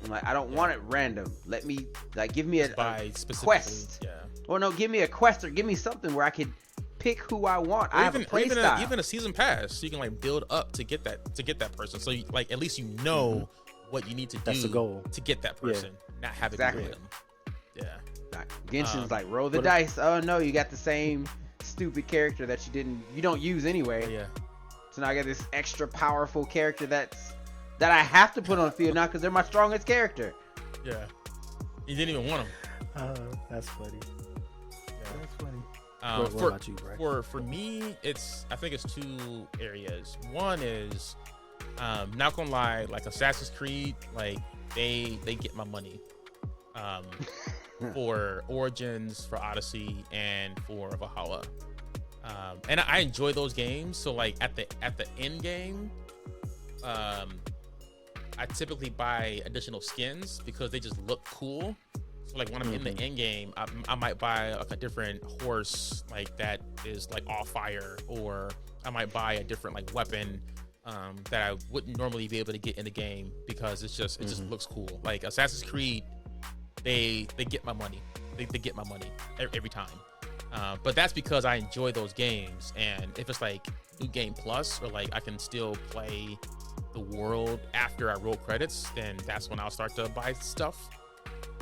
I'm like, I don't want it random. Let me give me a quest.
Yeah.
Or no, give me a quest or give me something where I could pick who I want. I have a play style.
Even a season pass, so you can build up to get that person. So you, at least you know what you need to do.
That's the goal
to get that person. Not have it be random. Yeah.
Genshin's roll the dice. Oh no, you got the same stupid character that you don't use anyway.
Yeah.
So now I got this extra powerful character that I have to put on the field now because they're my strongest character.
Yeah. You didn't even want them.
That's funny.
Yeah.
That's funny.
What about you, Bray? For me, I think it's two areas. One is, not gonna lie, like Assassin's Creed, they get my money. For Origins, for Odyssey, and for Valhalla, and I enjoy those games. So at the end game, I typically buy additional skins because they just look cool. So when I'm in the end game, I might buy a different horse that is all fire, or I might buy a different weapon that I wouldn't normally be able to get in the game because it just looks cool. Like Assassin's Creed, they get my money. They get my money every time. But that's because I enjoy those games. And if it's New Game Plus, or I can still play the world after I roll credits, then that's when I'll start to buy stuff.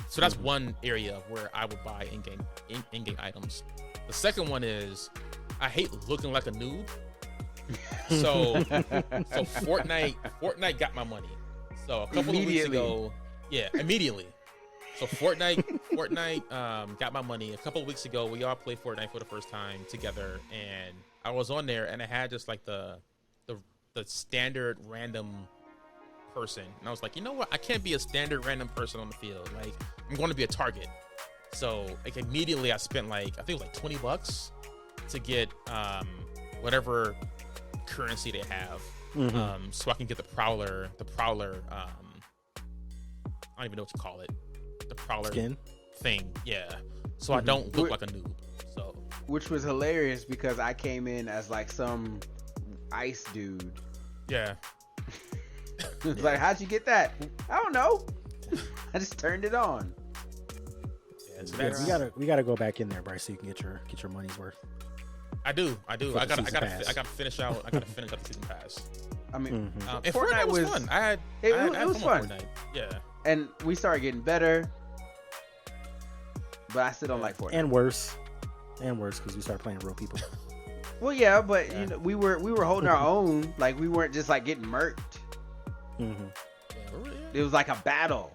So that's one area where I would buy in-game items. The second one is I hate looking like a noob. So Fortnite got my money. So a couple of weeks ago, Yeah, immediately. So Fortnite got my money a couple of weeks ago. We all played Fortnite for the first time together, and I was on there, and I had just like the standard random person, and I was like, you know what? I can't be a standard random person on the field. Like, I'm going to be a target. So like immediately, I spent like I think it was like $20 to get whatever currency they have, so I can get the prowler. I don't even know what to call it. The prowler
Skin
thing, yeah. So I don't look like a noob. So,
which was hilarious because I came in as like some ice dude.
yeah.
It's like, how'd you get that? I don't know. I just turned it on.
Yeah, so
we gotta go back in there, Bryce, so you can get your money's worth.
I do.
For
I
the
gotta
season pass.
I gotta finish out. I gotta finish out the season pass.
I mean,
And Fortnite was fun. I had
was
fun.
fun.
With Fortnite. Yeah.
And we started getting better, but I still don't like Fortnite.
And worse because we started playing real people.
Well, yeah, but you know, we were holding our own. Like, we weren't just like getting murked. It was like a battle.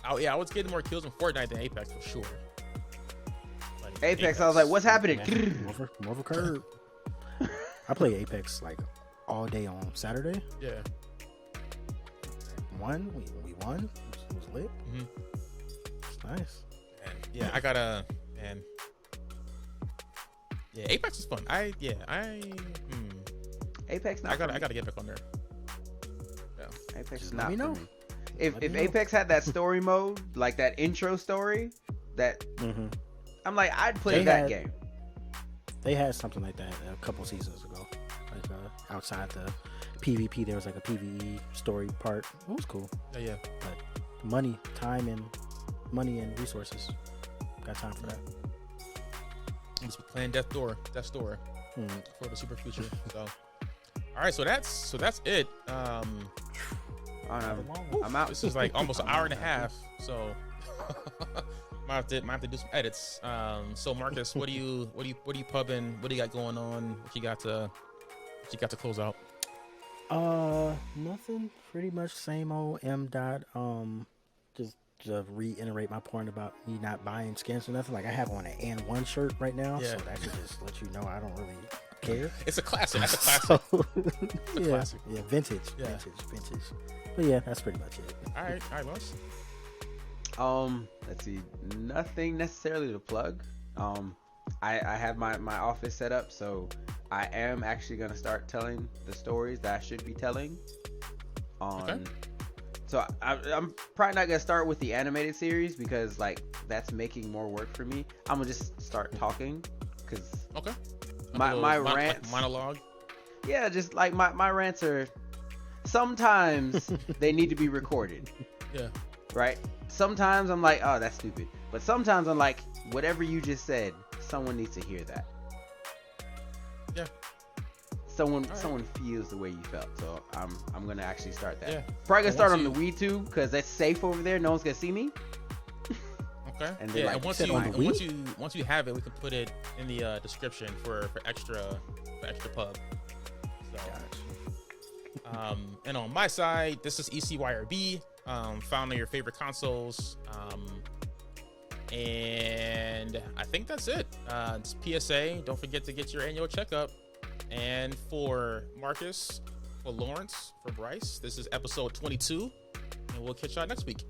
Oh yeah, I was getting more kills in Fortnite than Apex for sure. Like,
Apex, I was like, what's happening?
More of a curve. I play Apex like all day on Saturday.
Yeah.
We won. It was lit. It's nice.
And, yeah, I gotta and yeah, Apex is fun.
Apex,
I gotta get back on there. Yeah.
Apex
Just
is
let
not
me
for
know.
me. If
me know.
Apex had that story mode, like that intro story, that I'm like, I'd play that game.
They had something like that a couple seasons ago. Like outside the PvP, there was like a PvE story part. It was cool.
Yeah.
But time and resources. Got time for that.
I'm just playing Death Door for the super future. So, all right, so that's it.
I'm out.
This is like almost an hour and a half. So, might have to do some edits. So Marcus, what are you pubbing? What do you got going on? What you got to close out?
Nothing. Pretty much same old M. Dot. Just to reiterate my point about me not buying skins or nothing. Like, I have on an And One shirt right now, so that should just let you know I don't really care.
It's a classic. That's a classic.
So,
classic.
Yeah, vintage. But yeah, that's pretty much it.
All right, Los.
Let's see. Nothing necessarily to plug. I have my office set up, so I am actually gonna start telling the stories that I should be telling. So I'm probably not gonna start with the animated series because like that's making more work for me. I'm gonna just start talking because my rants,
like monologue.
Yeah, just like my rants are sometimes they need to be recorded.
Yeah.
Right. Sometimes I'm like, oh, that's stupid. But sometimes I'm like, whatever you just said, someone needs to hear that.
Yeah.
Someone feels the way you felt. So I'm gonna actually start that.
Yeah.
Probably gonna start on the WeTube because that's safe over there. No one's gonna see me.
Okay.
And
yeah.
like,
And once you have it, we can put it in the description for extra pub. So. And on my side, this is ECYRB. Found on your favorite consoles. And I think that's it. It's PSA. Don't forget to get your annual checkup. And for Marcus, for Lawrence, for Bryce, this is episode 22. And we'll catch y'all next week.